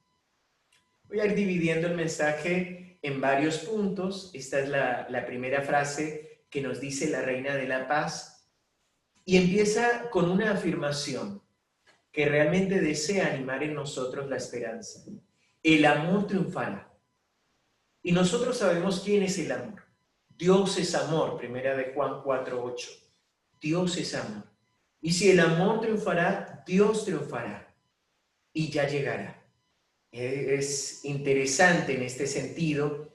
Voy a ir dividiendo el mensaje en varios puntos. Esta es la primera frase que nos dice la Reina de la Paz y empieza con una afirmación que realmente desea animar en nosotros la esperanza. El amor triunfará. Y nosotros sabemos quién es el amor. Dios es amor, primera de Juan 4:8. Dios es amor. Y si el amor triunfará, Dios triunfará. Y ya llegará. Es interesante en este sentido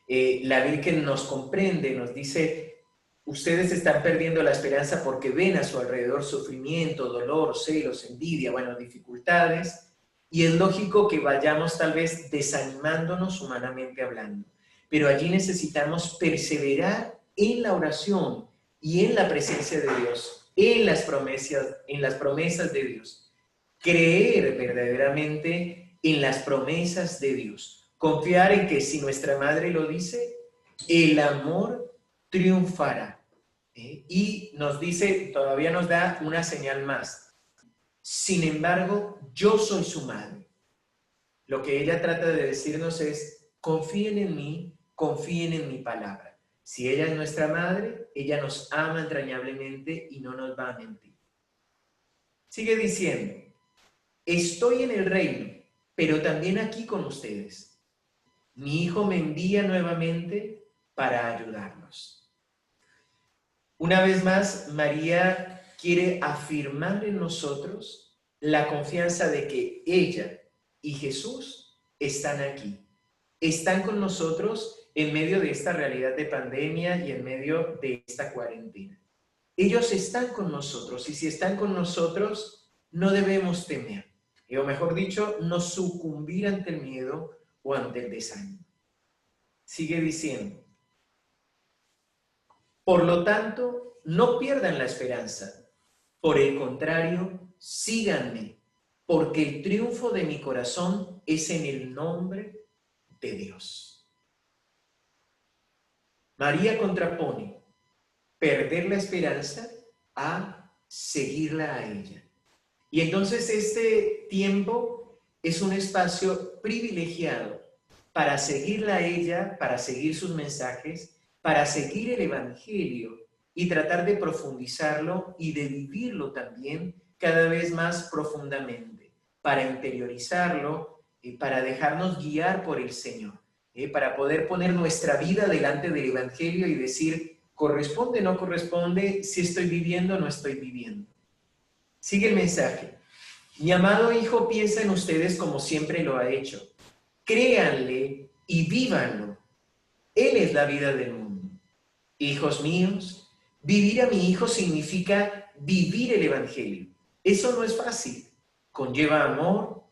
La Virgen nos comprende, nos dice, ustedes están perdiendo la esperanza porque ven a su alrededor sufrimiento, dolor, celos, envidia, bueno, dificultades, y es lógico que vayamos tal vez desanimándonos humanamente hablando, pero allí necesitamos perseverar en la oración y en la presencia de Dios, en las promesas de Dios, creer verdaderamente en las promesas de Dios, confiar en que si nuestra madre lo dice, el amor triunfará. Y nos dice, todavía nos da una señal más. Sin embargo, yo soy su madre. Lo que ella trata de decirnos es, confíen en mí, confíen en mi palabra. Si ella es nuestra madre, ella nos ama entrañablemente y no nos va a mentir. Sigue diciendo, estoy en el reino, pero también aquí con ustedes. Mi hijo me envía nuevamente para ayudarnos. Una vez más, María quiere afirmar en nosotros la confianza de que ella y Jesús están aquí. Están con nosotros en medio de esta realidad de pandemia y en medio de esta cuarentena. Ellos están con nosotros y si están con nosotros, no debemos temer. O mejor dicho, no sucumbir ante el miedo o ante el desánimo. Sigue diciendo, por lo tanto, no pierdan la esperanza. Por el contrario, síganme, porque el triunfo de mi corazón es en el nombre de Dios. María contrapone perder la esperanza a seguirla a ella. Y entonces este tiempo es un espacio privilegiado para seguirla a ella, para seguir sus mensajes, para seguir el Evangelio y tratar de profundizarlo y de vivirlo también cada vez más profundamente, para interiorizarlo, para dejarnos guiar por el Señor, para poder poner nuestra vida delante del Evangelio y decir, ¿corresponde o no corresponde? Si estoy viviendo o no estoy viviendo. Sigue el mensaje. Mi amado hijo piensa en ustedes como siempre lo ha hecho. Créanle y vívanlo. Él es la vida del mundo. Hijos míos, vivir a mi hijo significa vivir el Evangelio. Eso no es fácil. Conlleva amor,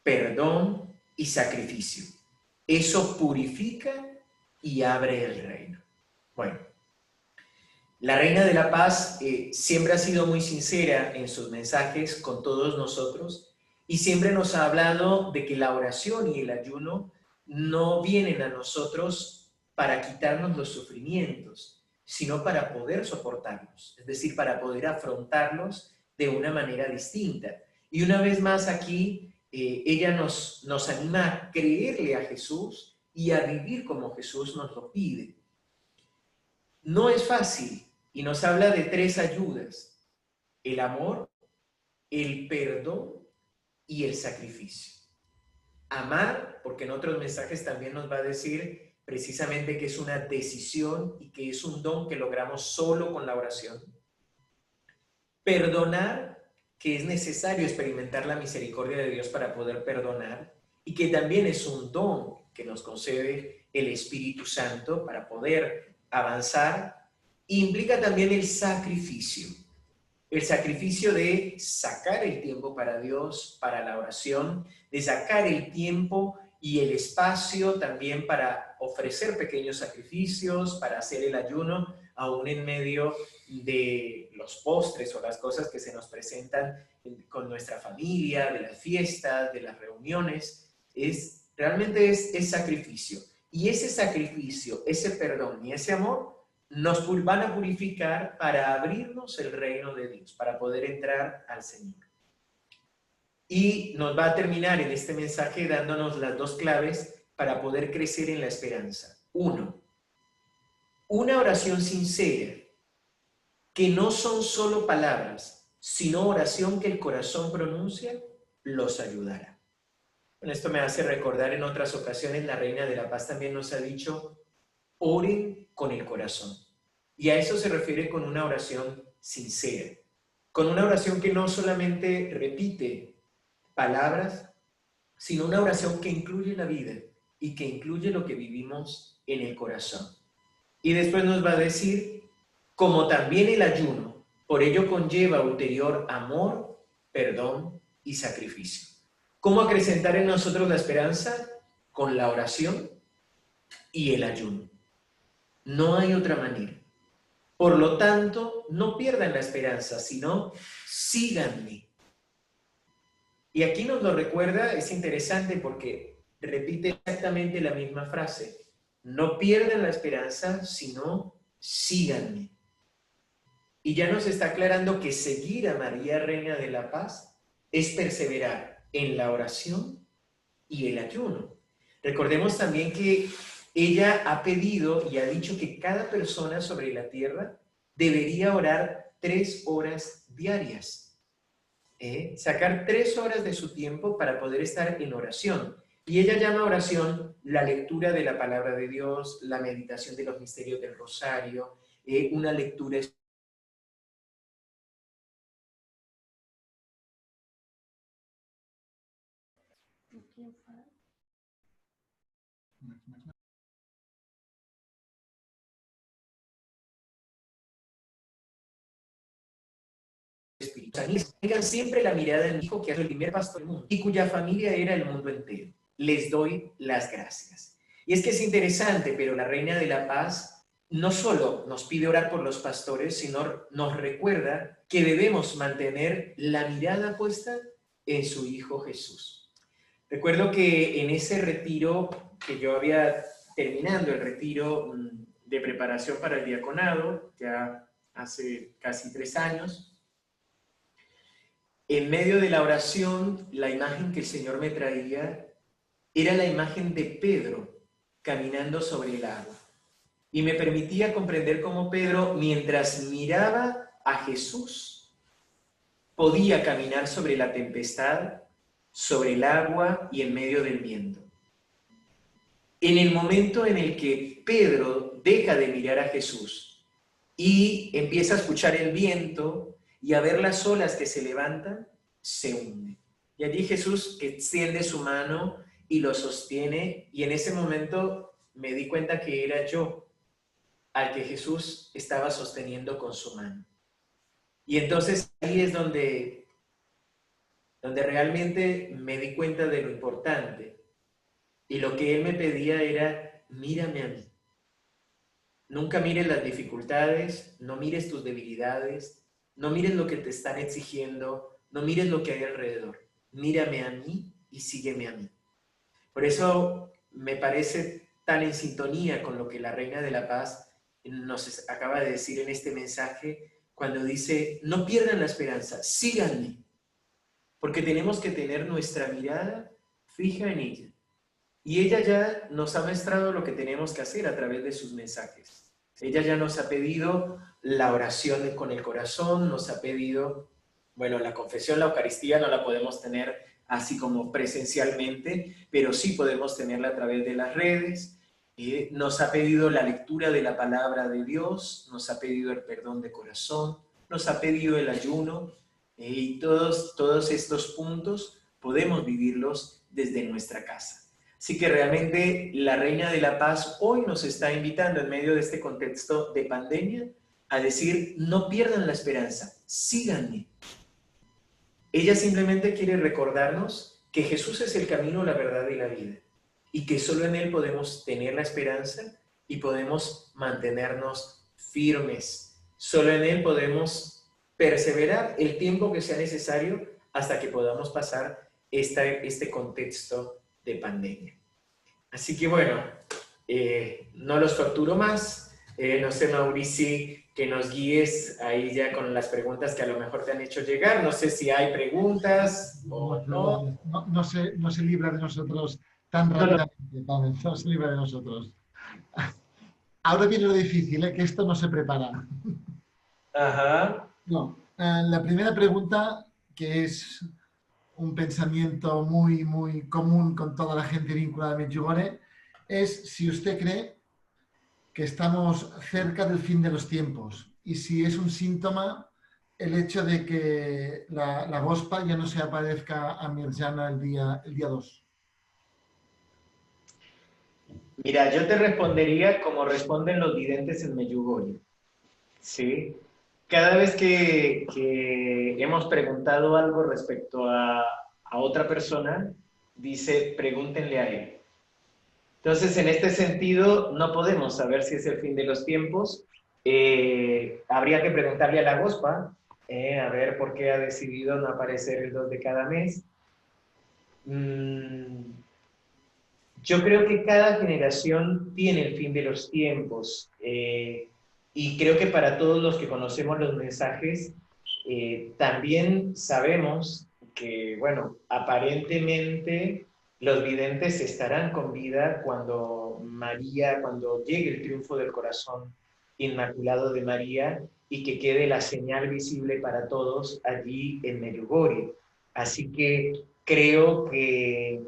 perdón y sacrificio. Eso purifica y abre el reino. Bueno, la Reina de la Paz siempre ha sido muy sincera en sus mensajes con todos nosotros y siempre nos ha hablado de que la oración y el ayuno no vienen a nosotros para quitarnos los sufrimientos, sino para poder soportarlos, es decir, para poder afrontarlos de una manera distinta. Y una vez más aquí, ella nos anima a creerle a Jesús y a vivir como Jesús nos lo pide. No es fácil y nos habla de 3 ayudas: el amor, el perdón y el sacrificio. Amar, porque en otros mensajes también nos va a decir precisamente que es una decisión y que es un don que logramos solo con la oración. Perdonar, que es necesario experimentar la misericordia de Dios para poder perdonar y que también es un don que nos concede el Espíritu Santo para poder avanzar. Implica también el sacrificio de sacar el tiempo para Dios, para la oración, de sacar el tiempo y el espacio también para ofrecer pequeños sacrificios, para hacer el ayuno, aún en medio de los postres o las cosas que se nos presentan con nuestra familia, de las fiestas, de las reuniones. Realmente es sacrificio. Y ese sacrificio, ese perdón y ese amor nos van a purificar para abrirnos el reino de Dios, para poder entrar al Señor. Y nos va a terminar en este mensaje dándonos las 2 claves para poder crecer en la esperanza. 1, una oración sincera, que no son solo palabras, sino oración que el corazón pronuncia, los ayudará. Bueno, esto me hace recordar en otras ocasiones, la Reina de la Paz también nos ha dicho, oren con el corazón. Y a eso se refiere con una oración sincera, con una oración que no solamente repite palabras, sino una oración que incluye la vida y que incluye lo que vivimos en el corazón. Y después nos va a decir, como también el ayuno, por ello conlleva ulterior amor, perdón y sacrificio. ¿Cómo acrecentar en nosotros la esperanza? Con la oración y el ayuno. No hay otra manera. Por lo tanto, no pierdan la esperanza, sino síganme. Y aquí nos lo recuerda, es interesante porque repite exactamente la misma frase. No pierdan la esperanza, sino síganme. Y ya nos está aclarando que seguir a María, Reina de la Paz, es perseverar en la oración y el ayuno. Recordemos también que ella ha pedido y ha dicho que cada persona sobre la tierra debería orar 3 horas diarias. Sacar 3 horas de su tiempo para poder estar en oración. Y ella llama oración la lectura de la palabra de Dios, la meditación de los misterios del rosario, una lectura espiritual. Tengan siempre la mirada en mi hijo, que es el primer pastor del mundo y cuya familia era el mundo entero. Les doy las gracias. Y es que es interesante, pero la Reina de la Paz no solo nos pide orar por los pastores, sino nos recuerda que debemos mantener la mirada puesta en su Hijo Jesús. Recuerdo que en ese retiro que yo había terminando el retiro de preparación para el diaconado, ya hace casi 3 años, en medio de la oración, la imagen que el Señor me traía era la imagen de Pedro caminando sobre el agua. Y me permitía comprender cómo Pedro, mientras miraba a Jesús, podía caminar sobre la tempestad, sobre el agua y en medio del viento. En el momento en el que Pedro deja de mirar a Jesús y empieza a escuchar el viento y a ver las olas que se levantan, se hunde. Y allí Jesús extiende su mano y lo sostiene, y en ese momento me di cuenta que era yo al que Jesús estaba sosteniendo con su mano. Y entonces ahí es donde realmente me di cuenta de lo importante. Y lo que él me pedía era, mírame a mí. Nunca mires las dificultades, no mires tus debilidades, no mires lo que te están exigiendo, no mires lo que hay alrededor. Mírame a mí y sígueme a mí. Por eso me parece tan en sintonía con lo que la Reina de la Paz nos acaba de decir en este mensaje, cuando dice, no pierdan la esperanza, síganme, porque tenemos que tener nuestra mirada fija en ella. Y ella ya nos ha mostrado lo que tenemos que hacer a través de sus mensajes. Ella ya nos ha pedido la oración con el corazón, nos ha pedido, bueno, la confesión, la Eucaristía no la podemos tener así como presencialmente, pero sí podemos tenerla a través de las redes. Nos ha pedido la lectura de la palabra de Dios, nos ha pedido el perdón de corazón, nos ha pedido el ayuno, y todos estos puntos podemos vivirlos desde nuestra casa. Así que realmente la Reina de la Paz hoy nos está invitando en medio de este contexto de pandemia a decir, no pierdan la esperanza, síganme. Ella simplemente quiere recordarnos que Jesús es el camino, la verdad y la vida, y que solo en Él podemos tener la esperanza y podemos mantenernos firmes. Solo en Él podemos perseverar el tiempo que sea necesario hasta que podamos pasar este contexto de pandemia. Así que bueno, no los torturo más. No sé, Maurici, que nos guíes ahí ya con las preguntas que a lo mejor te han hecho llegar. No sé si hay preguntas o no. No se libra de nosotros tan rápidamente, Pablo, no se libra de nosotros. Ahora viene lo difícil, que esto no se prepara. Ajá. No, la primera pregunta, que es un pensamiento muy, muy común con toda la gente vinculada a Medjugorje, es si usted cree que estamos cerca del fin de los tiempos y si es un síntoma el hecho de que la Gospa ya no se aparezca a Mirjana el día 2. Mira, yo te respondería como responden los videntes en Medjugorje, ¿sí? Cada vez que hemos preguntado algo respecto a otra persona, dice, pregúntenle a él. Entonces, en este sentido, no podemos saber si es el fin de los tiempos. Habría que preguntarle a la Gospa, a ver por qué ha decidido no aparecer el 2 de cada mes. Yo creo que cada generación tiene el fin de los tiempos, y creo que para todos los que conocemos los mensajes, también sabemos que, bueno, aparentemente los videntes estarán con vida cuando María, cuando llegue el triunfo del corazón inmaculado de María y que quede la señal visible para todos allí en Medjugorje. Así que creo que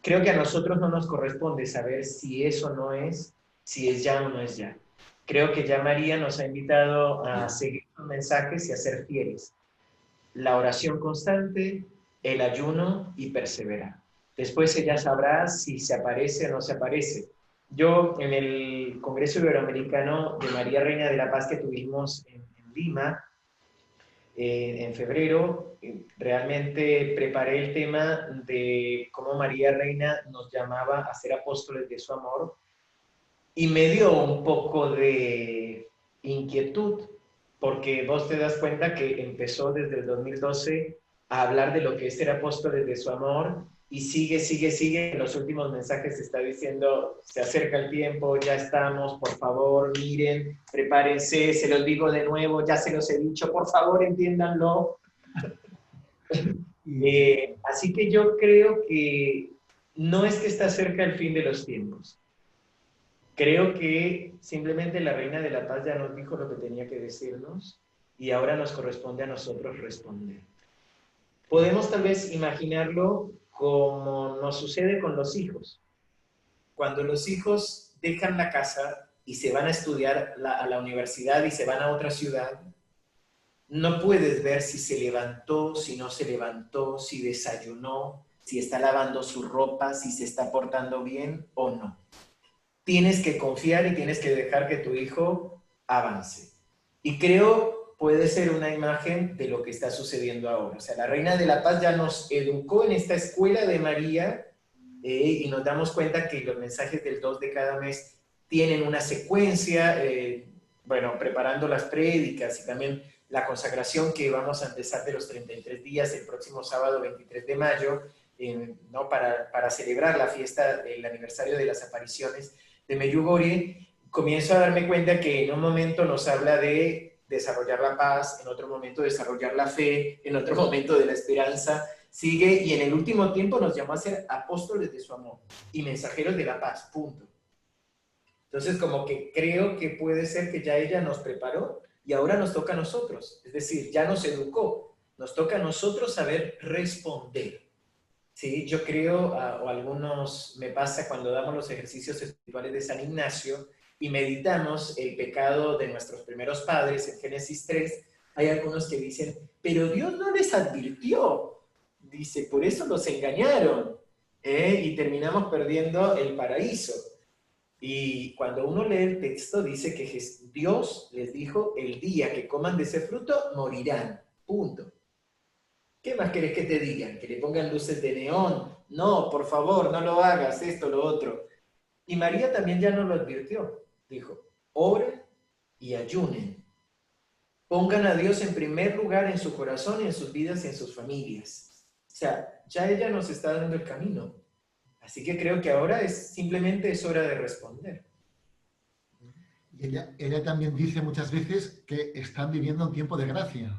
a nosotros no nos corresponde saber si eso no es, si es ya o no es ya. Creo que ya María nos ha invitado a seguir sus mensajes y a ser fieles. La oración constante, el ayuno y perseverar. Después ella sabrá si se aparece o no se aparece. Yo en el Congreso Iberoamericano de María Reina de la Paz que tuvimos en Lima, en febrero, realmente preparé el tema de cómo María Reina nos llamaba a ser apóstoles de su amor y me dio un poco de inquietud, porque vos te das cuenta que empezó desde el 2012 a hablar de lo que es ser apóstoles de su amor y sigue. En los últimos mensajes está diciendo, se acerca el tiempo, ya estamos, por favor, miren, prepárense, se los digo de nuevo, ya se los he dicho, por favor, entiéndanlo. Así que yo creo que no es que está cerca el fin de los tiempos. Creo que simplemente la Reina de la Paz ya nos dijo lo que tenía que decirnos y ahora nos corresponde a nosotros responder. Podemos tal vez imaginarlo como nos sucede con los hijos. Cuando los hijos dejan la casa y se van a estudiar a la universidad y se van a otra ciudad, no puedes ver si se levantó, si no se levantó, si desayunó, si está lavando su ropa, si se está portando bien o no. Tienes que confiar y tienes que dejar que tu hijo avance. Y creo puede ser una imagen de lo que está sucediendo ahora. O sea, la Reina de la Paz ya nos educó en esta escuela de María, y nos damos cuenta que los mensajes del 2 de cada mes tienen una secuencia, bueno, preparando las prédicas y también la consagración que vamos a empezar de los 33 días el próximo sábado 23 de mayo, ¿no? para celebrar la fiesta del aniversario de las apariciones de Medjugorje. Comienzo a darme cuenta que en un momento nos habla de desarrollar la paz, en otro momento desarrollar la fe, en otro momento de la esperanza, sigue, y en el último tiempo nos llamó a ser apóstoles de su amor y mensajeros de la paz, punto. Entonces, como que creo que puede ser que ya ella nos preparó y ahora nos toca a nosotros, es decir, ya nos educó, nos toca a nosotros saber responder. Sí, yo creo, o algunos me pasa cuando damos los ejercicios espirituales de San Ignacio y meditamos el pecado de nuestros primeros padres en Génesis 3, hay algunos que dicen, pero Dios no les advirtió. Dice, por eso los engañaron, y terminamos perdiendo el paraíso. Y cuando uno lee el texto dice que Dios les dijo, el día que coman de ese fruto, morirán. Punto. ¿Qué más querés que te digan? ¿Que le pongan luces de neón? No, por favor, no lo hagas, esto, lo otro. Y María también ya nos lo advirtió. Dijo, oren y ayunen. Pongan a Dios en primer lugar en su corazón, en sus vidas y en sus familias. O sea, ya ella nos está dando el camino. Así que creo que ahora simplemente es hora de responder. Y ella también dice muchas veces que están viviendo un tiempo de gracia.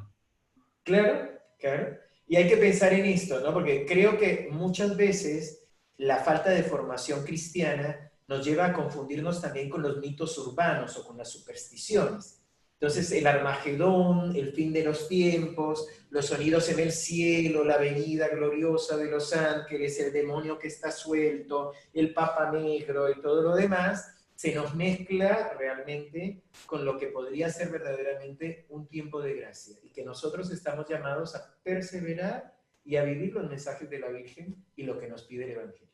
Claro, claro. Y hay que pensar en esto, ¿no? Porque creo que muchas veces la falta de formación cristiana nos lleva a confundirnos también con los mitos urbanos o con las supersticiones. Entonces, el Armagedón, el fin de los tiempos, los sonidos en el cielo, la venida gloriosa de los ángeles, el demonio que está suelto, el Papa Negro y todo lo demás, se nos mezcla realmente con lo que podría ser verdaderamente un tiempo de gracia y que nosotros estamos llamados a perseverar y a vivir los mensajes de la Virgen y lo que nos pide el Evangelio.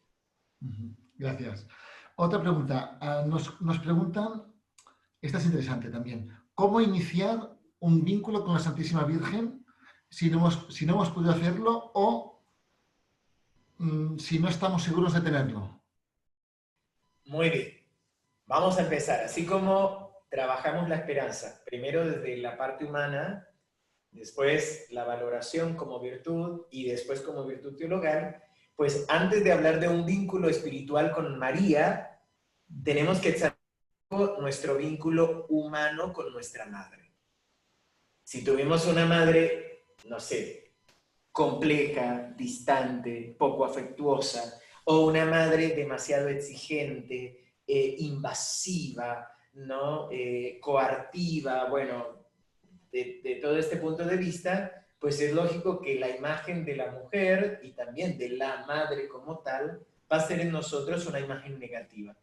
Gracias. Otra pregunta. Nos preguntan, esta es interesante también, ¿cómo iniciar un vínculo con la Santísima Virgen si no hemos podido hacerlo o si no estamos seguros de tenerlo? Muy bien. Vamos a empezar. Así como trabajamos la esperanza, primero desde la parte humana, después la valoración como virtud y después como virtud teologal, pues antes de hablar de un vínculo espiritual con María, tenemos que examinar nuestro vínculo humano con nuestra madre. Si tuvimos una madre, no sé, compleja, distante, poco afectuosa, o una madre demasiado exigente, invasiva, ¿no? Coartiva, bueno, de todo este punto de vista, pues es lógico que la imagen de la mujer y también de la madre como tal va a ser en nosotros una imagen negativa.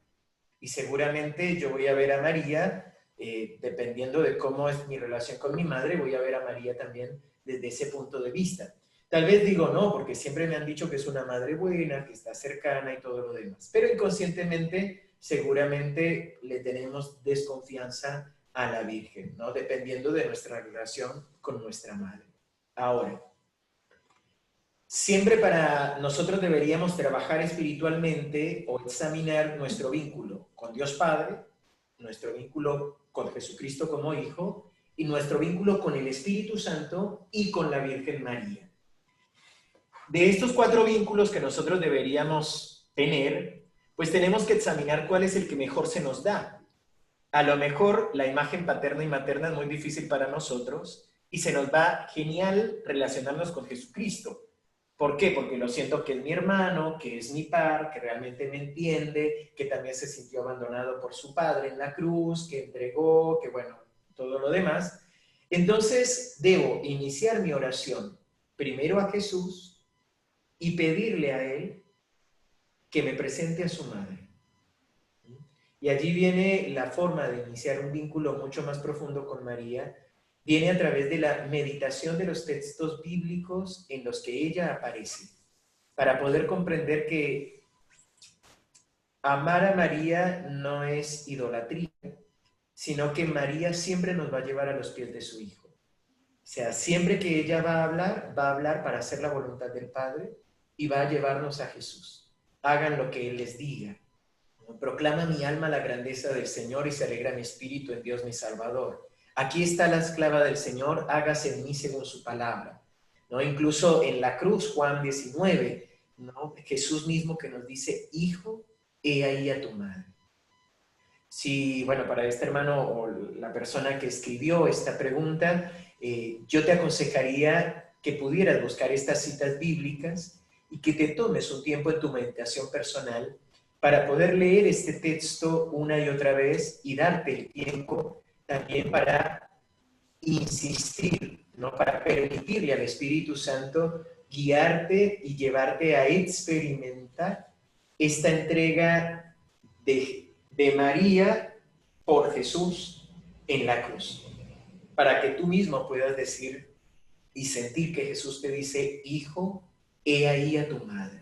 Y seguramente yo voy a ver a María, dependiendo de cómo es mi relación con mi madre, voy a ver a María también desde ese punto de vista. Tal vez digo no, porque siempre me han dicho que es una madre buena, que está cercana y todo lo demás. Pero inconscientemente, seguramente le tenemos desconfianza a la Virgen, ¿no? Dependiendo de nuestra relación con nuestra madre. Ahora, siempre para nosotros deberíamos trabajar espiritualmente o examinar nuestro vínculo con Dios Padre, nuestro vínculo con Jesucristo como Hijo y nuestro vínculo con el Espíritu Santo y con la Virgen María. De estos 4 vínculos que nosotros deberíamos tener, pues tenemos que examinar cuál es el que mejor se nos da. A lo mejor la imagen paterna y materna es muy difícil para nosotros y se nos va genial relacionarnos con Jesucristo. ¿Por qué? Porque lo siento que es mi hermano, que es mi par, que realmente me entiende, que también se sintió abandonado por su padre en la cruz, que entregó, que bueno, todo lo demás. Entonces debo iniciar mi oración primero a Jesús y pedirle a Él que me presente a su madre. Y allí viene la forma de iniciar un vínculo mucho más profundo con María, viene a través de la meditación de los textos bíblicos en los que ella aparece, para poder comprender que amar a María no es idolatría, sino que María siempre nos va a llevar a los pies de su Hijo. O sea, siempre que ella va a hablar para hacer la voluntad del Padre y va a llevarnos a Jesús. Hagan lo que Él les diga. Proclama mi alma la grandeza del Señor y se alegra mi espíritu en Dios mi Salvador. Aquí está la esclava del Señor, hágase en mí según su palabra. ¿No? Incluso en la cruz, Juan 19, ¿no? Jesús mismo que nos dice, hijo, he ahí a tu madre. Si, bueno, para este hermano o la persona que escribió esta pregunta, yo te aconsejaría que pudieras buscar estas citas bíblicas y que te tomes un tiempo en tu meditación personal para poder leer este texto una y otra vez y darte el tiempo también para insistir, ¿no? Para permitirle al Espíritu Santo guiarte y llevarte a experimentar esta entrega de María por Jesús en la cruz, para que tú mismo puedas decir y sentir que Jesús te dice, hijo, he ahí a tu madre.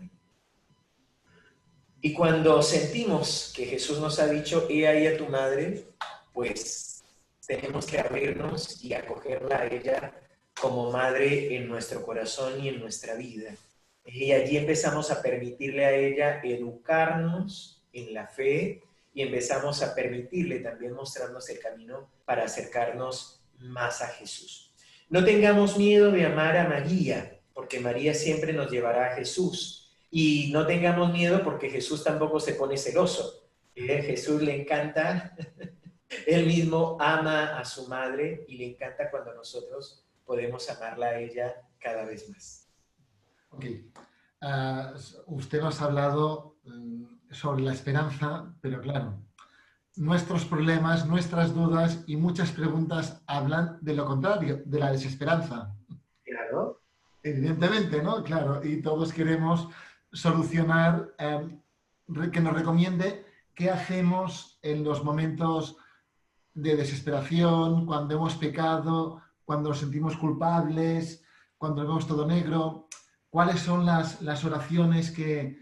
Y cuando sentimos que Jesús nos ha dicho, he ahí a tu madre, pues tenemos que abrirnos y acogerla a ella como madre en nuestro corazón y en nuestra vida. Y allí empezamos a permitirle a ella educarnos en la fe y empezamos a permitirle también mostrarnos el camino para acercarnos más a Jesús. No tengamos miedo de amar a María, porque María siempre nos llevará a Jesús. Y no tengamos miedo porque Jesús tampoco se pone celoso. Jesús le encanta, él mismo ama a su madre y le encanta cuando nosotros podemos amarla a ella cada vez más. Ok. Usted nos ha hablado sobre la esperanza, pero claro, nuestros problemas, nuestras dudas y muchas preguntas hablan de lo contrario, de la desesperanza. Claro. Evidentemente, ¿no? Claro, y todos queremos solucionar, que nos recomiende qué hacemos en los momentos de desesperación, cuando hemos pecado, cuando nos sentimos culpables, cuando vemos todo negro. ¿Cuáles son las oraciones que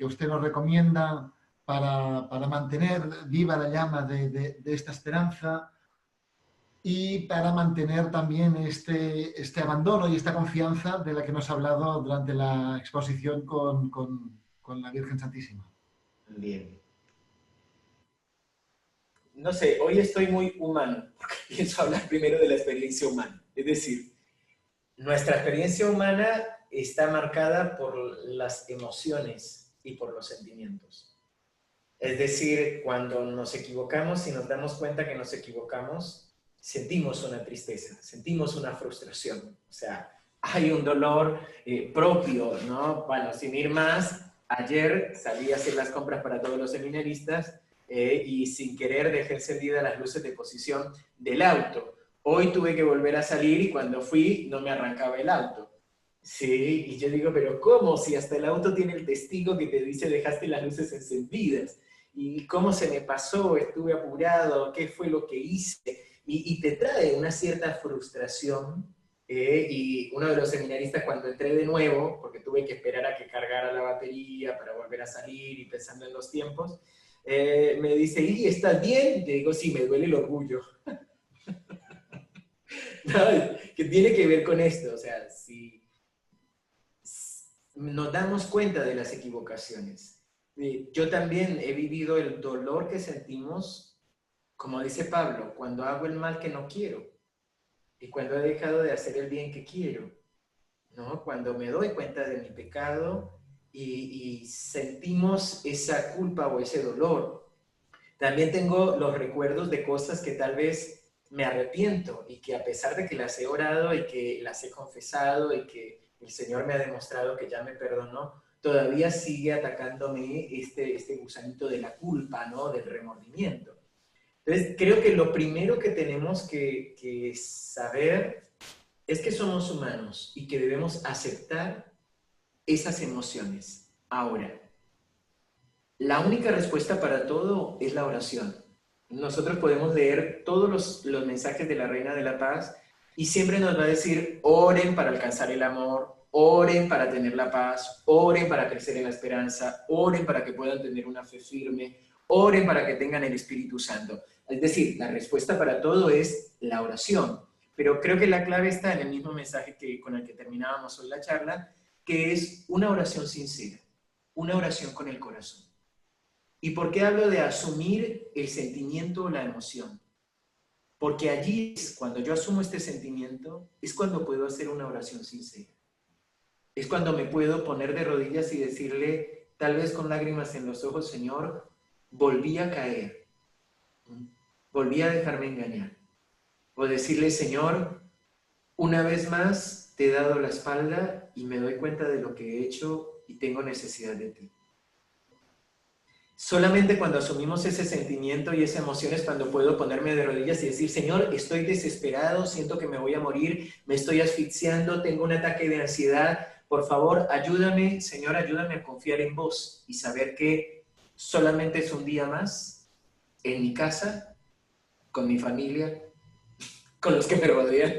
usted nos recomienda para mantener viva la llama de esta esperanza y para mantener también este abandono y esta confianza de la que nos ha hablado durante la exposición con la Virgen Santísima. Bien. No sé, hoy estoy muy humano, porque pienso hablar primero de la experiencia humana. Es decir, nuestra experiencia humana está marcada por las emociones y por los sentimientos. Es decir, cuando nos equivocamos y nos damos cuenta que nos equivocamos, sentimos una tristeza, sentimos una frustración. O sea, hay un dolor propio, ¿no? Bueno, sin ir más, ayer salí a hacer las compras para todos los seminaristas y sin querer dejé encendidas las luces de posición del auto. Hoy tuve que volver a salir y cuando fui no me arrancaba el auto. Sí, y yo digo, pero ¿cómo? Si hasta el auto tiene el testigo que te dice dejaste las luces encendidas. ¿Y cómo se me pasó? ¿Estuve apurado? ¿Qué fue lo que hice? Y te trae una cierta frustración. Y uno de los seminaristas cuando entré de nuevo, porque tuve que esperar a que cargara la batería para volver a salir y pensando en los tiempos, me dice, ¿y estás bien? Le digo, sí, me duele el orgullo. No, que tiene que ver con esto, o sea, si nos damos cuenta de las equivocaciones. Yo también he vivido el dolor que sentimos, como dice Pablo, cuando hago el mal que no quiero y cuando he dejado de hacer el bien que quiero, ¿no? Cuando me doy cuenta de mi pecado y sentimos esa culpa o ese dolor. También tengo los recuerdos de cosas que tal vez me arrepiento y que a pesar de que las he orado y que las he confesado y que el Señor me ha demostrado que ya me perdonó, todavía sigue atacándome este gusanito de la culpa, ¿no? Del remordimiento. Entonces, creo que lo primero que tenemos que saber es que somos humanos y que debemos aceptar esas emociones. Ahora, la única respuesta para todo es la oración. Nosotros podemos leer todos los mensajes de la Reina de la Paz y siempre nos va a decir, oren para alcanzar el amor, oren para tener la paz, oren para crecer en la esperanza, oren para que puedan tener una fe firme, oren para que tengan el Espíritu Santo. Es decir, la respuesta para todo es la oración. Pero creo que la clave está en el mismo mensaje con el que terminábamos hoy la charla, que es una oración sincera, una oración con el corazón. ¿Y por qué hablo de asumir el sentimiento o la emoción? Porque allí es cuando yo asumo este sentimiento, es cuando puedo hacer una oración sincera. Es cuando me puedo poner de rodillas y decirle, tal vez con lágrimas en los ojos, Señor, volví a caer, volví a dejarme engañar. O decirle, Señor, una vez más te he dado la espalda y me doy cuenta de lo que he hecho y tengo necesidad de ti. Solamente cuando asumimos ese sentimiento y esa emoción es cuando puedo ponerme de rodillas y decir, Señor, estoy desesperado, siento que me voy a morir, me estoy asfixiando, tengo un ataque de ansiedad, por favor, ayúdame, Señor, ayúdame a confiar en vos y saber que solamente es un día más en mi casa, con mi familia, con los que me rodean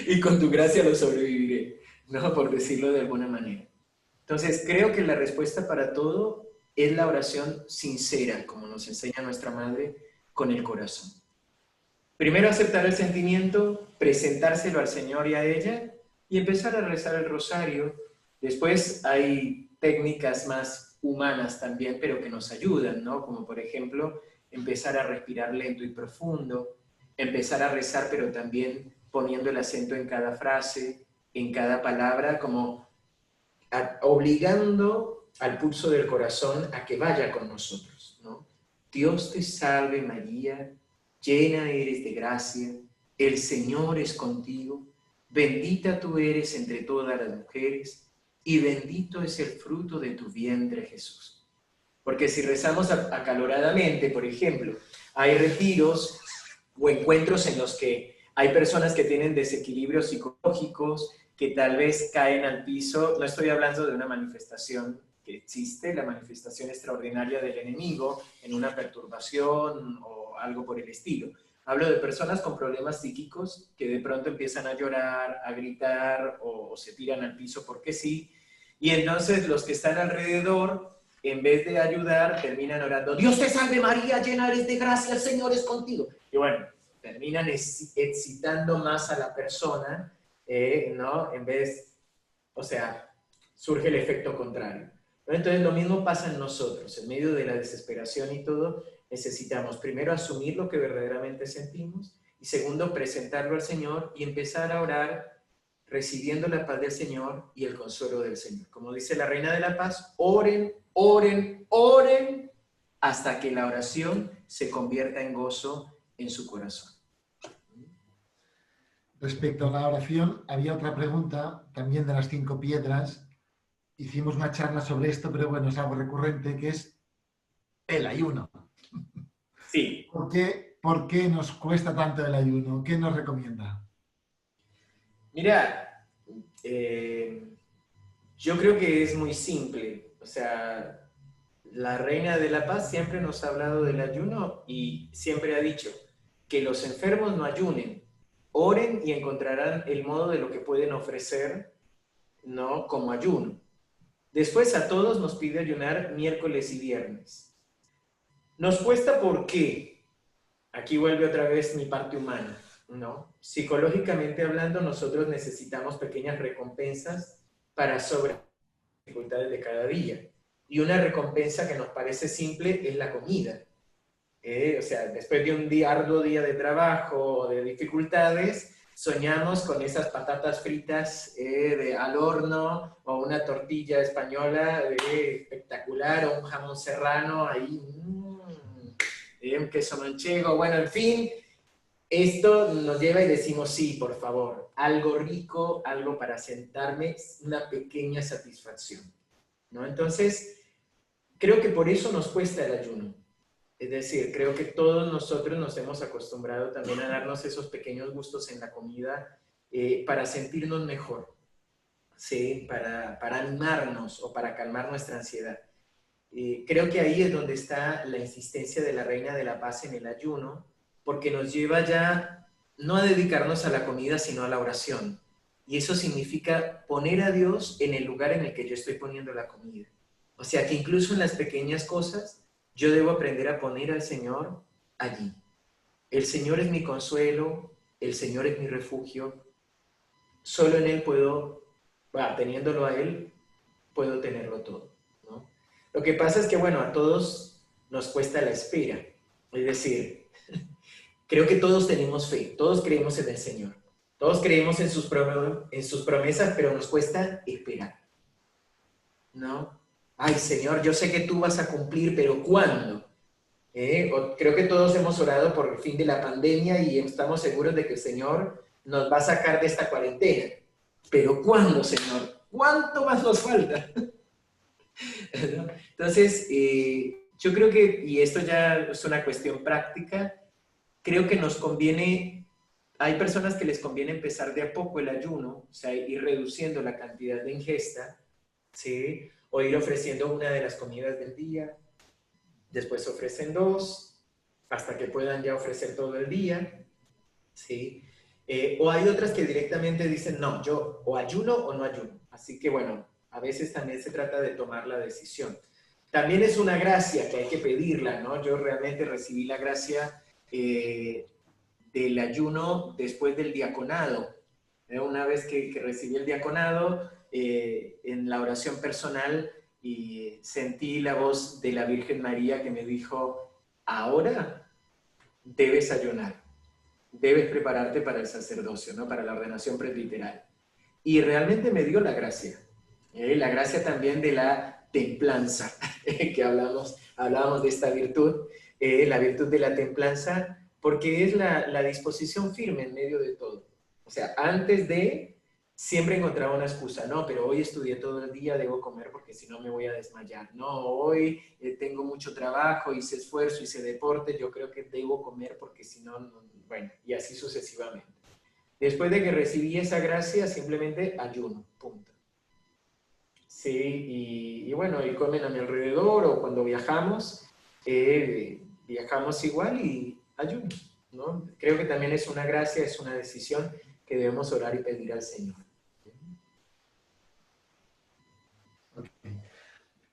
y con tu gracia lo sobreviviré, ¿no? Por decirlo de alguna manera. Entonces, creo que la respuesta para todo es la oración sincera, como nos enseña nuestra madre, con el corazón. Primero aceptar el sentimiento, presentárselo al Señor y a ella, y empezar a rezar el rosario. Después hay técnicas más humanas también, pero que nos ayudan, ¿no? Como por ejemplo, empezar a respirar lento y profundo, empezar a rezar, pero también poniendo el acento en cada frase, en cada palabra, como obligando al pulso del corazón a que vaya con nosotros, ¿no? Dios te salve María, llena eres de gracia, el Señor es contigo, bendita tú eres entre todas las mujeres y bendito es el fruto de tu vientre Jesús. Porque si rezamos acaloradamente, por ejemplo, hay retiros o encuentros en los que hay personas que tienen desequilibrios psicológicos, que tal vez caen al piso. No estoy hablando de una manifestación que existe, la manifestación extraordinaria del enemigo en una perturbación o algo por el estilo. Hablo de personas con problemas psíquicos que de pronto empiezan a llorar, a gritar o se tiran al piso porque sí. Y entonces los que están alrededor en vez de ayudar, terminan orando, Dios te salve María, llena eres de gracia, el Señor es contigo. Y bueno, terminan excitando más a la persona, ¿no? En vez, o sea, surge el efecto contrario. Entonces lo mismo pasa en nosotros, en medio de la desesperación y todo, necesitamos primero asumir lo que verdaderamente sentimos y segundo presentarlo al Señor y empezar a orar recibiendo la paz del Señor y el consuelo del Señor. Como dice la Reina de la Paz, oren, oren, oren hasta que la oración se convierta en gozo en su corazón. Respecto a la oración, había otra pregunta también de las 5 piedras. Hicimos una charla sobre esto, pero bueno, es algo recurrente, que es el ayuno. Sí. ¿Por qué nos cuesta tanto el ayuno? ¿Qué nos recomienda? Mira, yo creo que es muy simple. O sea, la Reina de la Paz siempre nos ha hablado del ayuno y siempre ha dicho que los enfermos no ayunen, oren y encontrarán el modo de lo que pueden ofrecer, ¿no? Como ayuno. Después a todos nos pide ayunar miércoles y viernes. Nos cuesta porque, aquí vuelve otra vez mi parte humana, ¿no? Psicológicamente hablando, nosotros necesitamos pequeñas recompensas para sobre dificultades de cada día. Y una recompensa que nos parece simple es la comida. O sea, después de un arduo día de trabajo o de dificultades, soñamos con esas patatas fritas al horno o una tortilla española espectacular o un jamón serrano ahí, un queso manchego, bueno, en fin, esto nos lleva y decimos sí, por favor, algo rico, algo para sentarme, una pequeña satisfacción, ¿no? Entonces, creo que por eso nos cuesta el ayuno. Es decir, creo que todos nosotros nos hemos acostumbrado también a darnos esos pequeños gustos en la comida para sentirnos mejor, ¿sí? Para animarnos o para calmar nuestra ansiedad. Creo que ahí es donde está la insistencia de la Reina de la Paz en el ayuno, porque nos lleva ya no a dedicarnos a la comida, sino a la oración. Y eso significa poner a Dios en el lugar en el que yo estoy poniendo la comida. O sea que incluso en las pequeñas cosas, yo debo aprender a poner al Señor allí. El Señor es mi consuelo, el Señor es mi refugio. Solo en Él puedo, teniéndolo a Él, puedo tenerlo todo, ¿no? Lo que pasa es que, bueno, a todos nos cuesta la espera. Es decir, creo que todos tenemos fe, todos creemos en el Señor, todos creemos en sus promesas, pero nos cuesta esperar, ¿no? Ay, Señor, yo sé que tú vas a cumplir, pero ¿cuándo? Creo que todos hemos orado por el fin de la pandemia y estamos seguros de que el Señor nos va a sacar de esta cuarentena. Pero ¿cuándo, Señor? ¿Cuánto más nos falta? ¿No? Entonces, yo creo que, y esto ya es una cuestión práctica, creo que nos conviene, hay personas que les conviene empezar de a poco el ayuno, o sea, ir reduciendo la cantidad de ingesta, ¿sí? O ir ofreciendo una de las comidas del día, después ofrecen 2, hasta que puedan ya ofrecer todo el día, ¿sí? O hay otras que directamente dicen, no, yo o ayuno o no ayuno. Así que bueno, a veces también se trata de tomar la decisión. También es una gracia que hay que pedirla, ¿no? Yo realmente recibí la gracia del ayuno después del diaconado. Una vez que recibí el diaconado, en la oración personal, y sentí la voz de la Virgen María que me dijo, ahora debes ayunar, debes prepararte para el sacerdocio, ¿no? Para la ordenación presbiteral. Y realmente me dio la gracia también de la templanza, que hablábamos de esta virtud, la virtud de la templanza, porque es la disposición firme en medio de todo. O sea, antes de, siempre encontraba una excusa, no, pero hoy estudié todo el día, debo comer porque si no me voy a desmayar. No, hoy tengo mucho trabajo, hice esfuerzo, hice deporte, yo creo que debo comer porque si no, bueno, y así sucesivamente. Después de que recibí esa gracia, simplemente ayuno, punto. Sí, y bueno, y comen a mi alrededor o cuando viajamos igual y ayuno, ¿no? Creo que también es una gracia, es una decisión que debemos orar y pedir al Señor. Okay.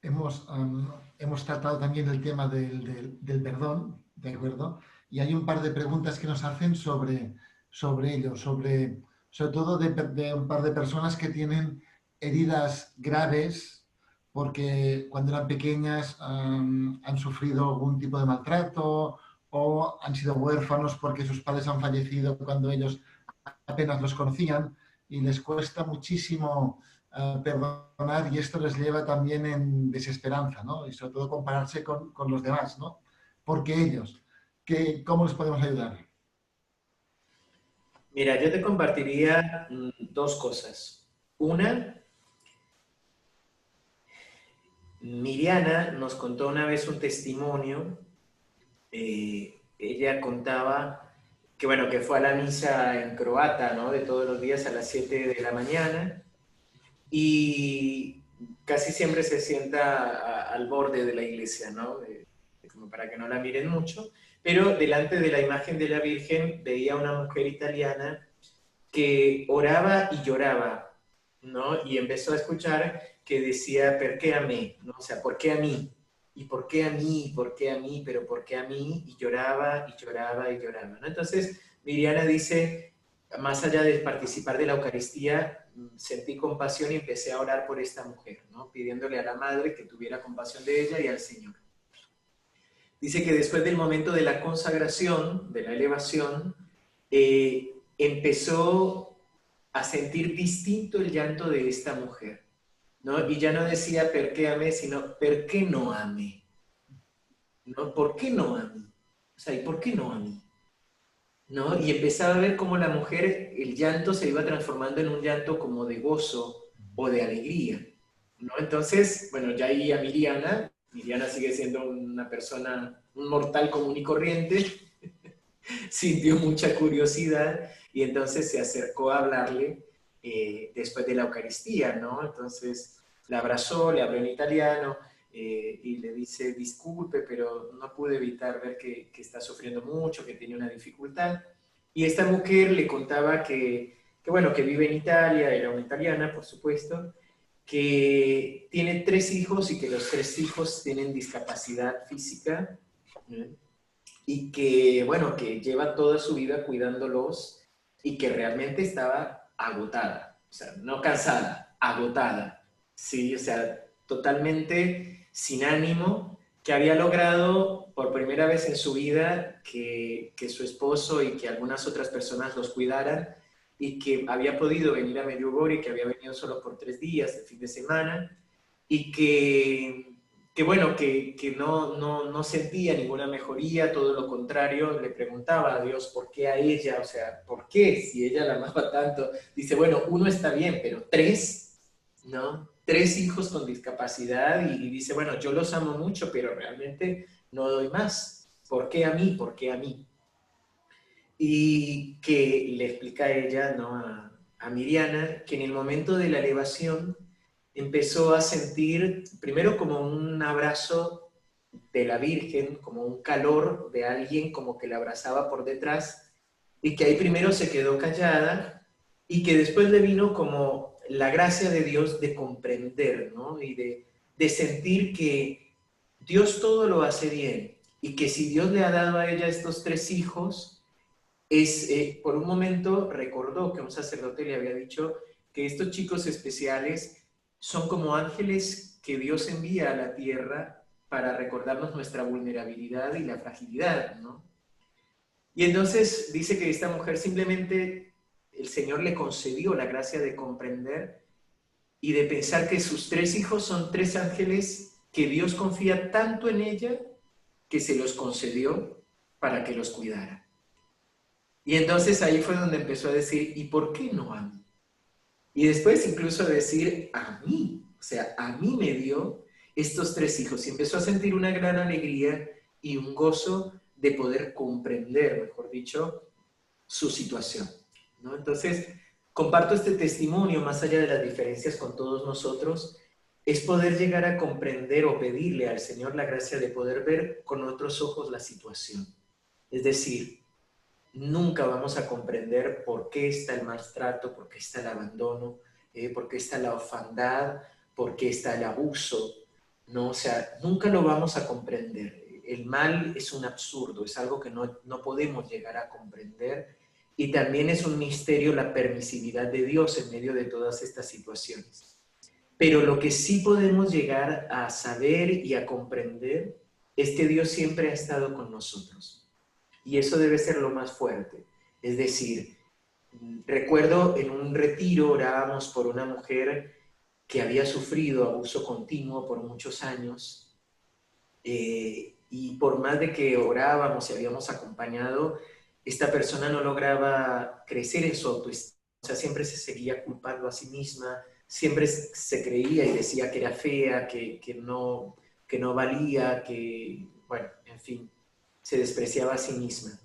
hemos tratado también el tema del perdón, ¿de acuerdo? Y hay un par de preguntas que nos hacen sobre ello, sobre todo de un par de personas que tienen heridas graves porque cuando eran pequeñas han sufrido algún tipo de maltrato o han sido huérfanos porque sus padres han fallecido cuando ellos apenas los conocían y les cuesta muchísimo perdonar y esto les lleva también en desesperanza, ¿no? Y sobre todo compararse con los demás, ¿no? Porque ellos, ¿cómo les podemos ayudar? Mira, yo te compartiría dos cosas. Una, Miriana nos contó una vez un testimonio. Ella contaba que, bueno, que fue a la misa en croata, ¿no? De todos los días a las 7 de la mañana y casi siempre se sienta al borde de la iglesia, ¿no? Como para que no la miren mucho, pero delante de la imagen de la Virgen veía una mujer italiana que oraba y lloraba, ¿no? Y empezó a escuchar que decía, ¿por qué a mí? ¿No? O sea, ¿por qué a mí? ¿Y por qué a mí? ¿Por qué a mí? ¿Pero por qué a mí? Y lloraba y lloraba y lloraba, ¿no? Entonces, Miriana dice, más allá de participar de la Eucaristía, sentí compasión y empecé a orar por esta mujer, ¿no? Pidiéndole a la Madre que tuviera compasión de ella y al Señor. Dice que después del momento de la consagración, de la elevación, empezó a sentir distinto el llanto de esta mujer, ¿no? Y ya no decía, ¿por qué amé?, sino, ¿por qué no amé? ¿No? ¿Por qué no a mí? O sea, ¿y por qué no a mí? ¿No? Y empezaba a ver cómo la mujer, el llanto se iba transformando en un llanto como de gozo o de alegría, ¿no? Entonces, bueno, ya ahí a Miriana sigue siendo una persona, un mortal común y corriente, sintió mucha curiosidad y entonces se acercó a hablarle después de la Eucaristía, ¿no? Entonces la abrazó, le habló en italiano y le dice, disculpe, pero no pude evitar ver que está sufriendo mucho, que tiene una dificultad. Y esta mujer le contaba bueno, que vive en Italia, era una italiana, por supuesto, que tiene 3 hijos y que los 3 hijos tienen discapacidad física, ¿eh? Y que, bueno, que lleva toda su vida cuidándolos y que realmente estaba agotada, o sea, no cansada, agotada, sí, o sea, totalmente sin ánimo, que había logrado por primera vez en su vida que su esposo y que algunas otras personas los cuidaran y que había podido venir a Medjugorje, que había venido solo por 3 días, el fin de semana, y que bueno, que no sentía ninguna mejoría, todo lo contrario, le preguntaba a Dios por qué a ella, o sea, ¿por qué si ella la amaba tanto? Dice, bueno, uno está bien, pero 3, ¿no? 3 hijos con discapacidad y dice, bueno, yo los amo mucho, pero realmente no doy más. ¿Por qué a mí? ¿Por qué a mí? Y que le explica a ella, ¿no? A Miriana, que en el momento de la elevación empezó a sentir primero como un abrazo de la Virgen, como un calor de alguien como que la abrazaba por detrás, y que ahí primero se quedó callada, y que después le vino como la gracia de Dios de comprender, ¿no? Y de sentir que Dios todo lo hace bien, y que si Dios le ha dado a ella estos 3 hijos, por un momento recordó que un sacerdote le había dicho que estos chicos especiales son como ángeles que Dios envía a la tierra para recordarnos nuestra vulnerabilidad y la fragilidad, ¿no? Y entonces dice que esta mujer simplemente el Señor le concedió la gracia de comprender y de pensar que sus 3 hijos son 3 ángeles que Dios confía tanto en ella que se los concedió para que los cuidara. Y entonces ahí fue donde empezó a decir, ¿y por qué no a mí? Y después incluso decir, a mí, o sea, a mí me dio estos 3 hijos. Y empezó a sentir una gran alegría y un gozo de poder comprender, mejor dicho, su situación, ¿no? Entonces, comparto este testimonio, más allá de las diferencias con todos nosotros, es poder llegar a comprender o pedirle al Señor la gracia de poder ver con otros ojos la situación. Es decir, nunca vamos a comprender por qué está el maltrato, por qué está el abandono, por qué está la orfandad, por qué está el abuso, ¿no? O sea, nunca lo vamos a comprender. El mal es un absurdo, es algo que no podemos llegar a comprender, y también es un misterio la permisividad de Dios en medio de todas estas situaciones. Pero lo que sí podemos llegar a saber y a comprender es que Dios siempre ha estado con nosotros. Y eso debe ser lo más fuerte. Es decir, recuerdo en un retiro orábamos por una mujer que había sufrido abuso continuo por muchos años, y por más de que orábamos y habíamos acompañado, esta persona no lograba crecer en su autoestima. O sea, siempre se seguía culpando a sí misma, siempre se creía y decía que era fea, que no valía, que, bueno, en fin, se despreciaba a sí misma.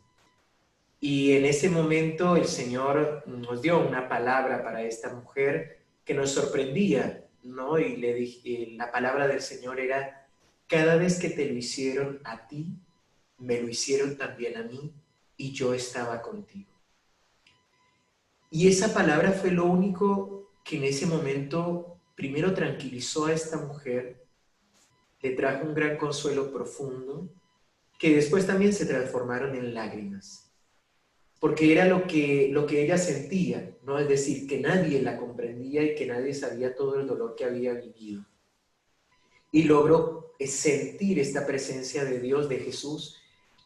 Y en ese momento el Señor nos dio una palabra para esta mujer que nos sorprendía, ¿no? Y le dije, la palabra del Señor era: cada vez que te lo hicieron a ti, me lo hicieron también a mí, y yo estaba contigo. Y esa palabra fue lo único que en ese momento primero tranquilizó a esta mujer, le trajo un gran consuelo profundo, que después también se transformaron en lágrimas. Porque era lo que ella sentía, ¿no? Es decir, que nadie la comprendía y que nadie sabía todo el dolor que había vivido. Y logró sentir esta presencia de Dios, de Jesús,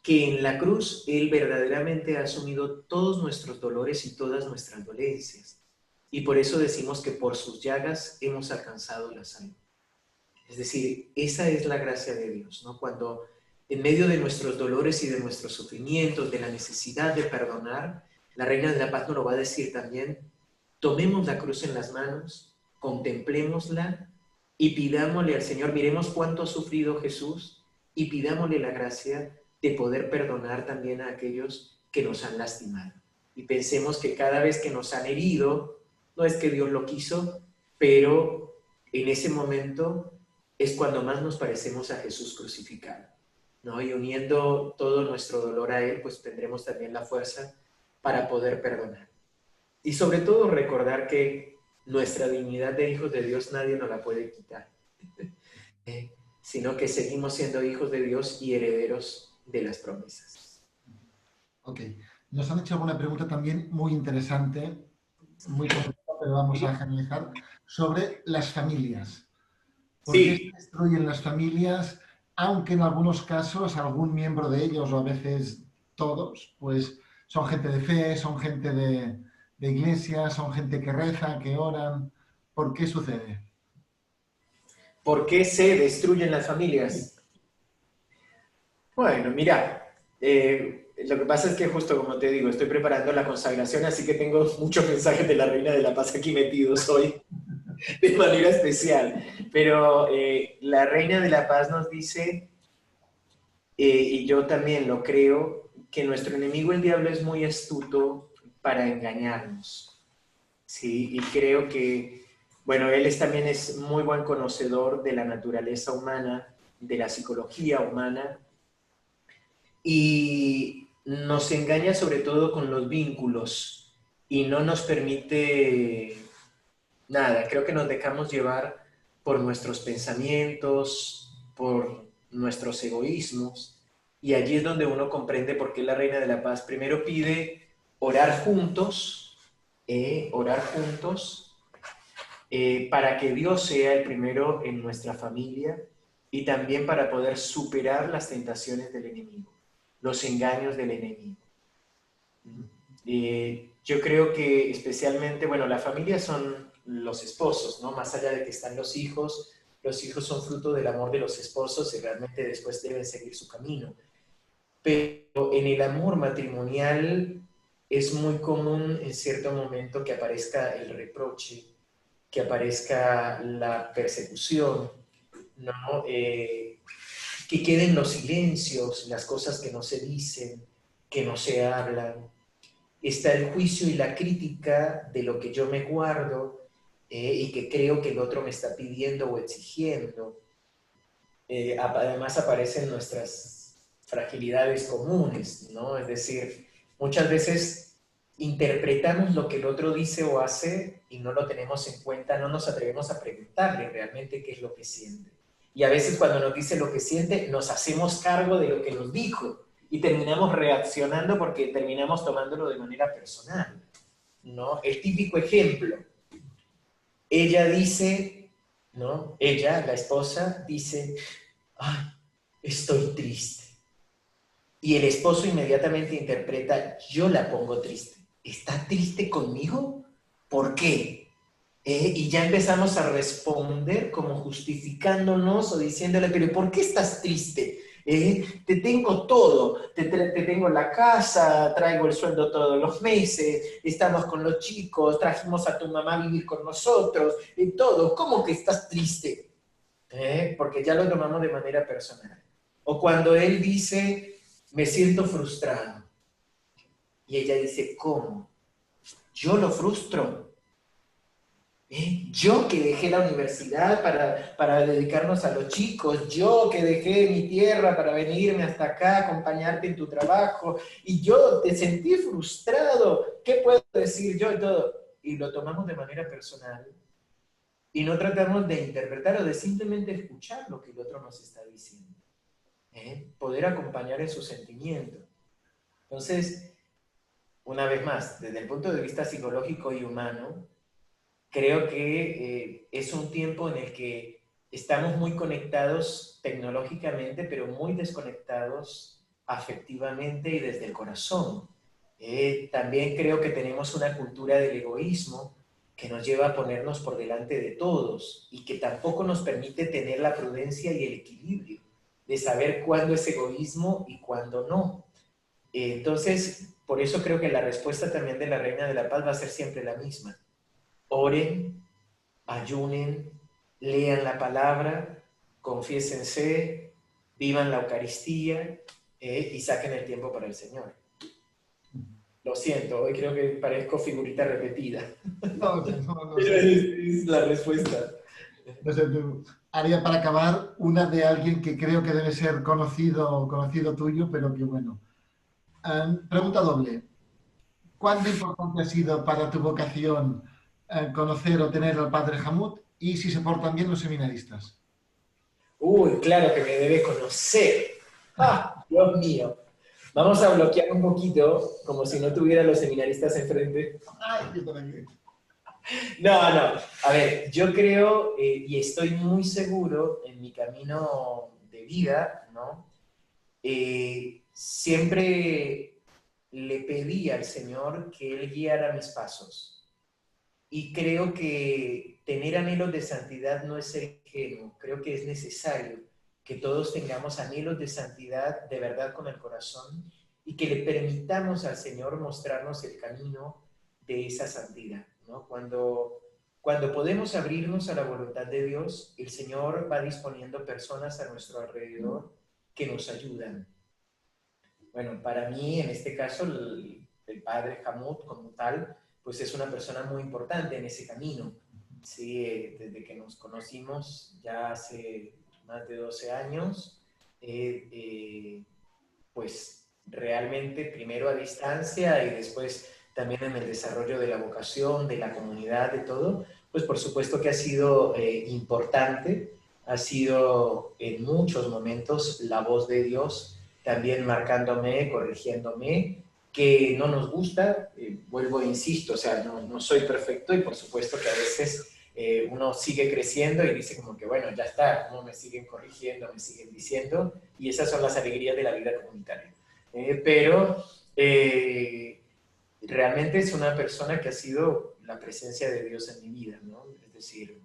que en la cruz Él verdaderamente ha asumido todos nuestros dolores y todas nuestras dolencias. Y por eso decimos que por sus llagas hemos alcanzado la salud. Es decir, esa es la gracia de Dios, ¿no? Cuando en medio de nuestros dolores y de nuestros sufrimientos, de la necesidad de perdonar, la Reina de la Paz nos lo va a decir también: tomemos la cruz en las manos, contemplémosla y pidámosle al Señor, miremos cuánto ha sufrido Jesús, y pidámosle la gracia de poder perdonar también a aquellos que nos han lastimado. Y pensemos que cada vez que nos han herido, no es que Dios lo quiso, pero en ese momento es cuando más nos parecemos a Jesús crucificado, ¿no? Y uniendo todo nuestro dolor a Él, pues tendremos también la fuerza para poder perdonar. Y sobre todo recordar que nuestra dignidad de hijos de Dios nadie nos la puede quitar, sino que seguimos siendo hijos de Dios y herederos de las promesas. Ok. Nos han hecho alguna pregunta también muy interesante, muy complicada, pero vamos a generalizar, sobre las familias. ¿Por qué se Sí, destruyen las familias, aunque en algunos casos algún miembro de ellos, o a veces todos, pues son gente de fe, son gente de iglesia, son gente que reza, que oran? ¿Por qué sucede? ¿por qué se destruyen las familias? Bueno, mira, lo que pasa es que justo como te digo, estoy preparando la consagración, así que tengo muchos mensajes de la Reina de la Paz aquí metidos hoy de manera especial. Pero la Reina de la Paz nos dice, y yo también lo creo, que nuestro enemigo el diablo es muy astuto para engañarnos, ¿sí? Y creo que, bueno, también es muy buen conocedor de la naturaleza humana, de la psicología humana, y nos engaña sobre todo con los vínculos y no nos permite nada. Creo que nos dejamos llevar por nuestros pensamientos, por nuestros egoísmos, y allí es donde uno comprende por qué la Reina de la Paz primero pide orar juntos, para que Dios sea el primero en nuestra familia, y también para poder superar las tentaciones del enemigo, los engaños del enemigo. Yo creo que especialmente, bueno, la familia son los esposos, ¿no? Más allá de que están los hijos son fruto del amor de los esposos y realmente después deben seguir su camino. Pero en el amor matrimonial es muy común en cierto momento que aparezca el reproche, que aparezca la persecución, ¿no? Que queden los silencios, las cosas que no se dicen, que no se hablan. Está el juicio y la crítica de lo que yo me guardo, y que creo que el otro me está pidiendo o exigiendo. Además aparecen nuestras fragilidades comunes, ¿no? Es decir, muchas veces interpretamos lo que el otro dice o hace y no lo tenemos en cuenta, no nos atrevemos a preguntarle realmente qué es lo que siente. Y a veces cuando nos dice lo que siente, nos hacemos cargo de lo que nos dijo y terminamos reaccionando porque terminamos tomándolo de manera personal, ¿no? El típico ejemplo, ella dice, ¿no? Ella, la esposa, dice, ay, estoy triste. Y el esposo inmediatamente interpreta, yo la pongo triste. ¿Está triste conmigo? ¿Por qué? Y ya empezamos a responder como justificándonos o diciéndole, pero ¿por qué estás triste? Te tengo todo, te tengo la casa, traigo el sueldo todos los meses, estamos con los chicos, trajimos a tu mamá a vivir con nosotros, todo. ¿Cómo que estás triste? Porque ya lo tomamos de manera personal. O cuando él dice, me siento frustrado. Y ella dice, ¿cómo? ¿Yo lo frustro? Yo que dejé la universidad para dedicarnos a los chicos, yo que dejé mi tierra para venirme hasta acá, acompañarte en tu trabajo, y yo te sentí frustrado, ¿qué puedo decir yo y todo? Y lo tomamos de manera personal y no tratamos de interpretar o de simplemente escuchar lo que el otro nos está diciendo. Poder acompañar en su sentimiento. Entonces, una vez más, desde el punto de vista psicológico y humano, creo que es un tiempo en el que estamos muy conectados tecnológicamente, pero muy desconectados afectivamente y desde el corazón. También creo que tenemos una cultura del egoísmo que nos lleva a ponernos por delante de todos y que tampoco nos permite tener la prudencia y el equilibrio de saber cuándo es egoísmo y cuándo no. Entonces, por eso creo que la respuesta también de la Reina de la Paz va a ser siempre la misma. Oren, ayunen, lean la palabra, confiésense, vivan la Eucaristía y saquen el tiempo para el Señor. Lo siento, hoy creo que parezco figurita repetida. No, no Pero sé. es la respuesta. No sé, haría para acabar una de alguien que creo que debe ser conocido tuyo, pero que bueno. Pregunta doble. ¿Cuán importante ha sido para tu vocación conocer o tener al padre Hamut y si se portan bien los seminaristas? Uy, claro que me debe conocer. ¡Ah, Dios mío! Vamos a bloquear un poquito, como si no tuviera los seminaristas enfrente. Ay, qué tranquilo. No, no. A ver, yo creo y estoy muy seguro en mi camino de vida, ¿no? Siempre le pedí al Señor que Él guiara mis pasos. Y creo que tener anhelos de santidad no es ser ingenuo. Creo que es necesario que todos tengamos anhelos de santidad de verdad con el corazón y que le permitamos al Señor mostrarnos el camino de esa santidad, ¿no? Cuando podemos abrirnos a la voluntad de Dios, el Señor va disponiendo personas a nuestro alrededor que nos ayudan. Bueno, para mí, en este caso, el padre Hamut como tal, pues es una persona muy importante en ese camino. Sí, desde que nos conocimos ya hace más de 12 años, pues realmente primero a distancia y después también en el desarrollo de la vocación, de la comunidad, de todo, pues por supuesto que ha sido importante, ha sido en muchos momentos la voz de Dios, también marcándome, corrigiéndome, que no nos gusta, vuelvo e insisto, o sea, no soy perfecto y por supuesto que a veces uno sigue creciendo y dice como que bueno, ya está, no me siguen corrigiendo, me siguen diciendo, y esas son las alegrías de la vida comunitaria. Pero realmente es una persona que ha sido la presencia de Dios en mi vida, ¿no? Es decir,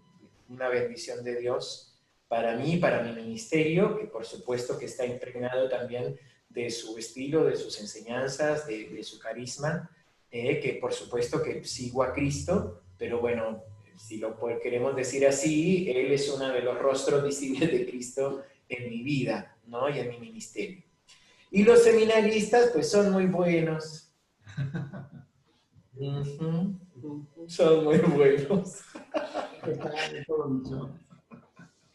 una bendición de Dios para mí, para mi ministerio, que por supuesto que está impregnado también de su estilo, de sus enseñanzas, de su carisma, que por supuesto que sigo a Cristo, pero bueno, si lo queremos decir así, Él es uno de los rostros visibles de Cristo en mi vida, ¿no? Y en mi ministerio. Y los seminaristas, pues son muy buenos. Son muy buenos. Está todo dicho.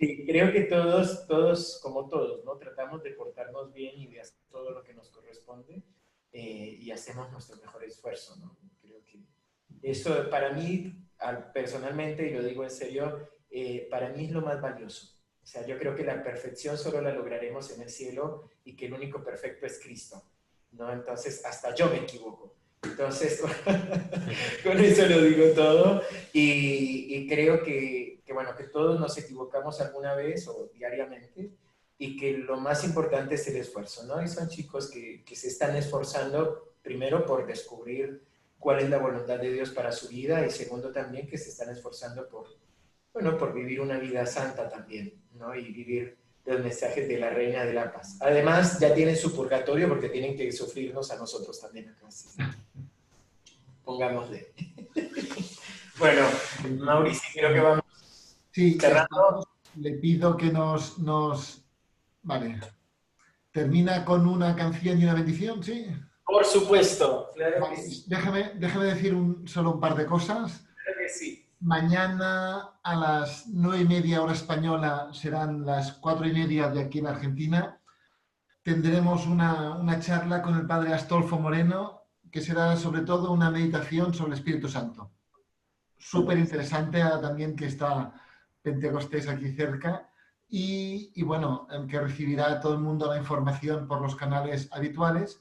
Sí, creo que todos, como todos, ¿no? Tratamos de portarnos bien y de hacer todo lo que nos corresponde y hacemos nuestro mejor esfuerzo, ¿no? Creo que eso para mí, personalmente, y lo digo en serio, para mí es lo más valioso. O sea, yo creo que la perfección solo la lograremos en el cielo y que el único perfecto es Cristo, ¿no? Entonces, hasta yo me equivoco. Entonces, con eso lo digo todo y creo bueno, que todos nos equivocamos alguna vez o diariamente y que lo más importante es el esfuerzo, ¿no? Y son chicos que se están esforzando primero por descubrir cuál es la voluntad de Dios para su vida y segundo también que se están esforzando bueno, por vivir una vida santa también, ¿no? Y vivir los mensajes de la Reina de la Paz. Además, ya tienen su purgatorio porque tienen que sufrirnos a nosotros también acá. Así. Pongámosle. Bueno, Mauricio, creo que vamos Sí, cerrando. le pido que Vale. ¿Termina con una canción y una bendición? ¿Sí? Por supuesto, claro que Vale, sí. déjame decir solo un par de cosas. Claro que sí. Mañana a las 9:30 hora española, serán las 4:30 de aquí en Argentina, tendremos una charla con el padre Astolfo Moreno, que será sobre todo una meditación sobre el Espíritu Santo. Súper interesante, también que está Pentecostés aquí cerca. Y bueno, que recibirá todo el mundo la información por los canales habituales.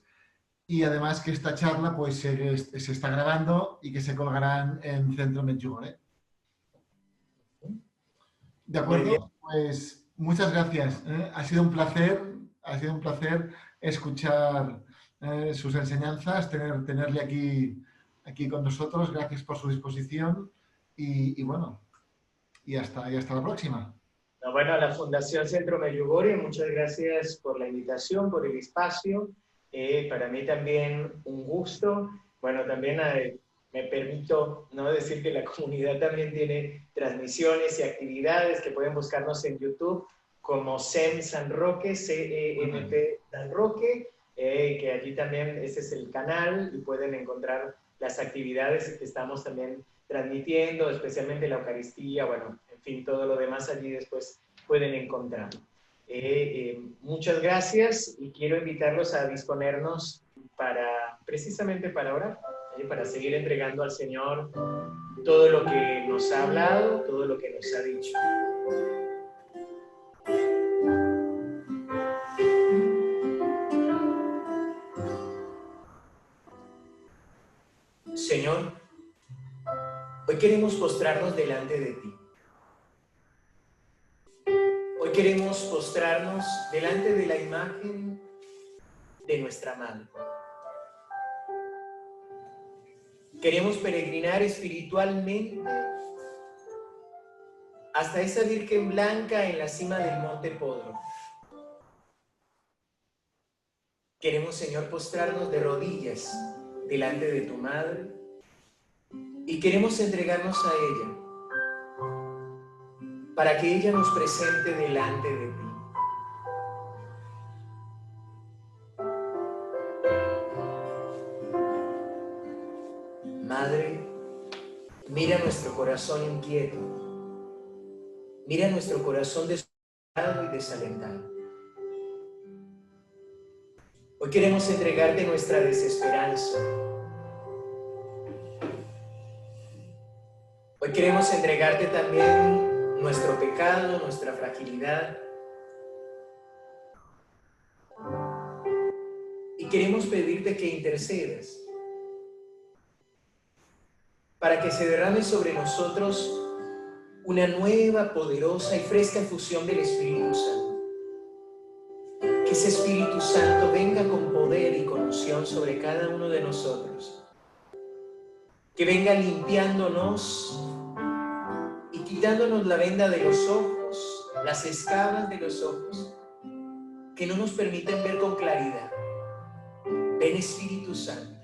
Y además que esta charla pues se está grabando y que se colgarán en Centro Medjugorje. De Muy bien. acuerdo, pues muchas gracias. Ha sido un placer escuchar sus enseñanzas, tenerle aquí con nosotros. Gracias por su disposición y bueno, y hasta la próxima. Bueno, a la Fundación Centro Medjugorje, muchas gracias por la invitación, por el espacio. Para mí también un gusto. Bueno, también me permito no decir que la comunidad también tiene transmisiones y actividades que pueden buscarnos en YouTube como CEM San Roque, CEMP San Roque, que allí también ese es el canal y pueden encontrar las actividades que estamos también transmitiendo, especialmente la Eucaristía, bueno, en fin, todo lo demás allí después pueden encontrar. Muchas gracias y quiero invitarlos a disponernos precisamente para orar, para seguir entregando al Señor todo lo que nos ha hablado, todo lo que nos ha dicho. Señor, hoy queremos postrarnos delante de ti. Hoy queremos postrarnos delante de la imagen de nuestra Madre. Queremos peregrinar espiritualmente hasta esa Virgen Blanca en la cima del Monte Podro. Queremos, Señor, postrarnos de rodillas delante de tu Madre y queremos entregarnos a ella para que ella nos presente delante de ti. Madre, mira nuestro corazón inquieto, mira nuestro corazón desolado y desalentado. Hoy queremos entregarte nuestra desesperanza. Hoy queremos entregarte también nuestro pecado, nuestra fragilidad. Y queremos pedirte que intercedas para que se derrame sobre nosotros una nueva, poderosa y fresca efusión del Espíritu Santo. Que ese Espíritu Santo venga con poder y con unción sobre cada uno de nosotros. Que venga limpiándonos y quitándonos la venda de los ojos, las escamas de los ojos, que no nos permiten ver con claridad. Ven, Espíritu Santo.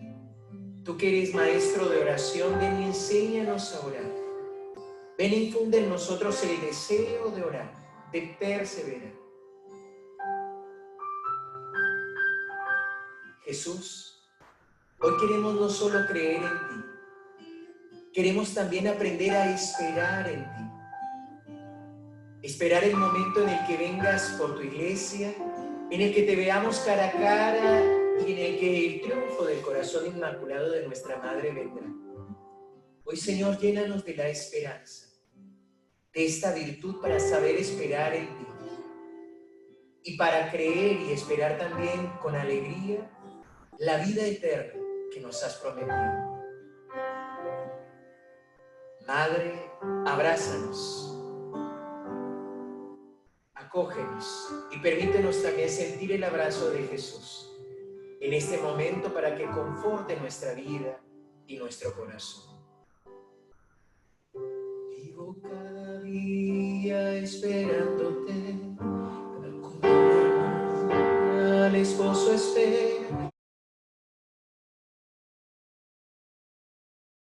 Tú que eres maestro de oración, ven y enséñanos a orar. Ven e infunde en nosotros el deseo de orar, de perseverar. Jesús, hoy queremos no solo creer en ti, queremos también aprender a esperar en ti. Esperar el momento en el que vengas por tu iglesia, en el que te veamos cara a cara y en el que el triunfo del corazón inmaculado de nuestra Madre vendrá. Hoy, Señor, llénanos de la esperanza de esta virtud para saber esperar en ti y para creer y esperar también con alegría la vida eterna que nos has prometido. Madre, abrázanos, acógenos y permítenos también sentir el abrazo de Jesús en este momento para que conforte nuestra vida y nuestro corazón. Vivo cada día esperándote,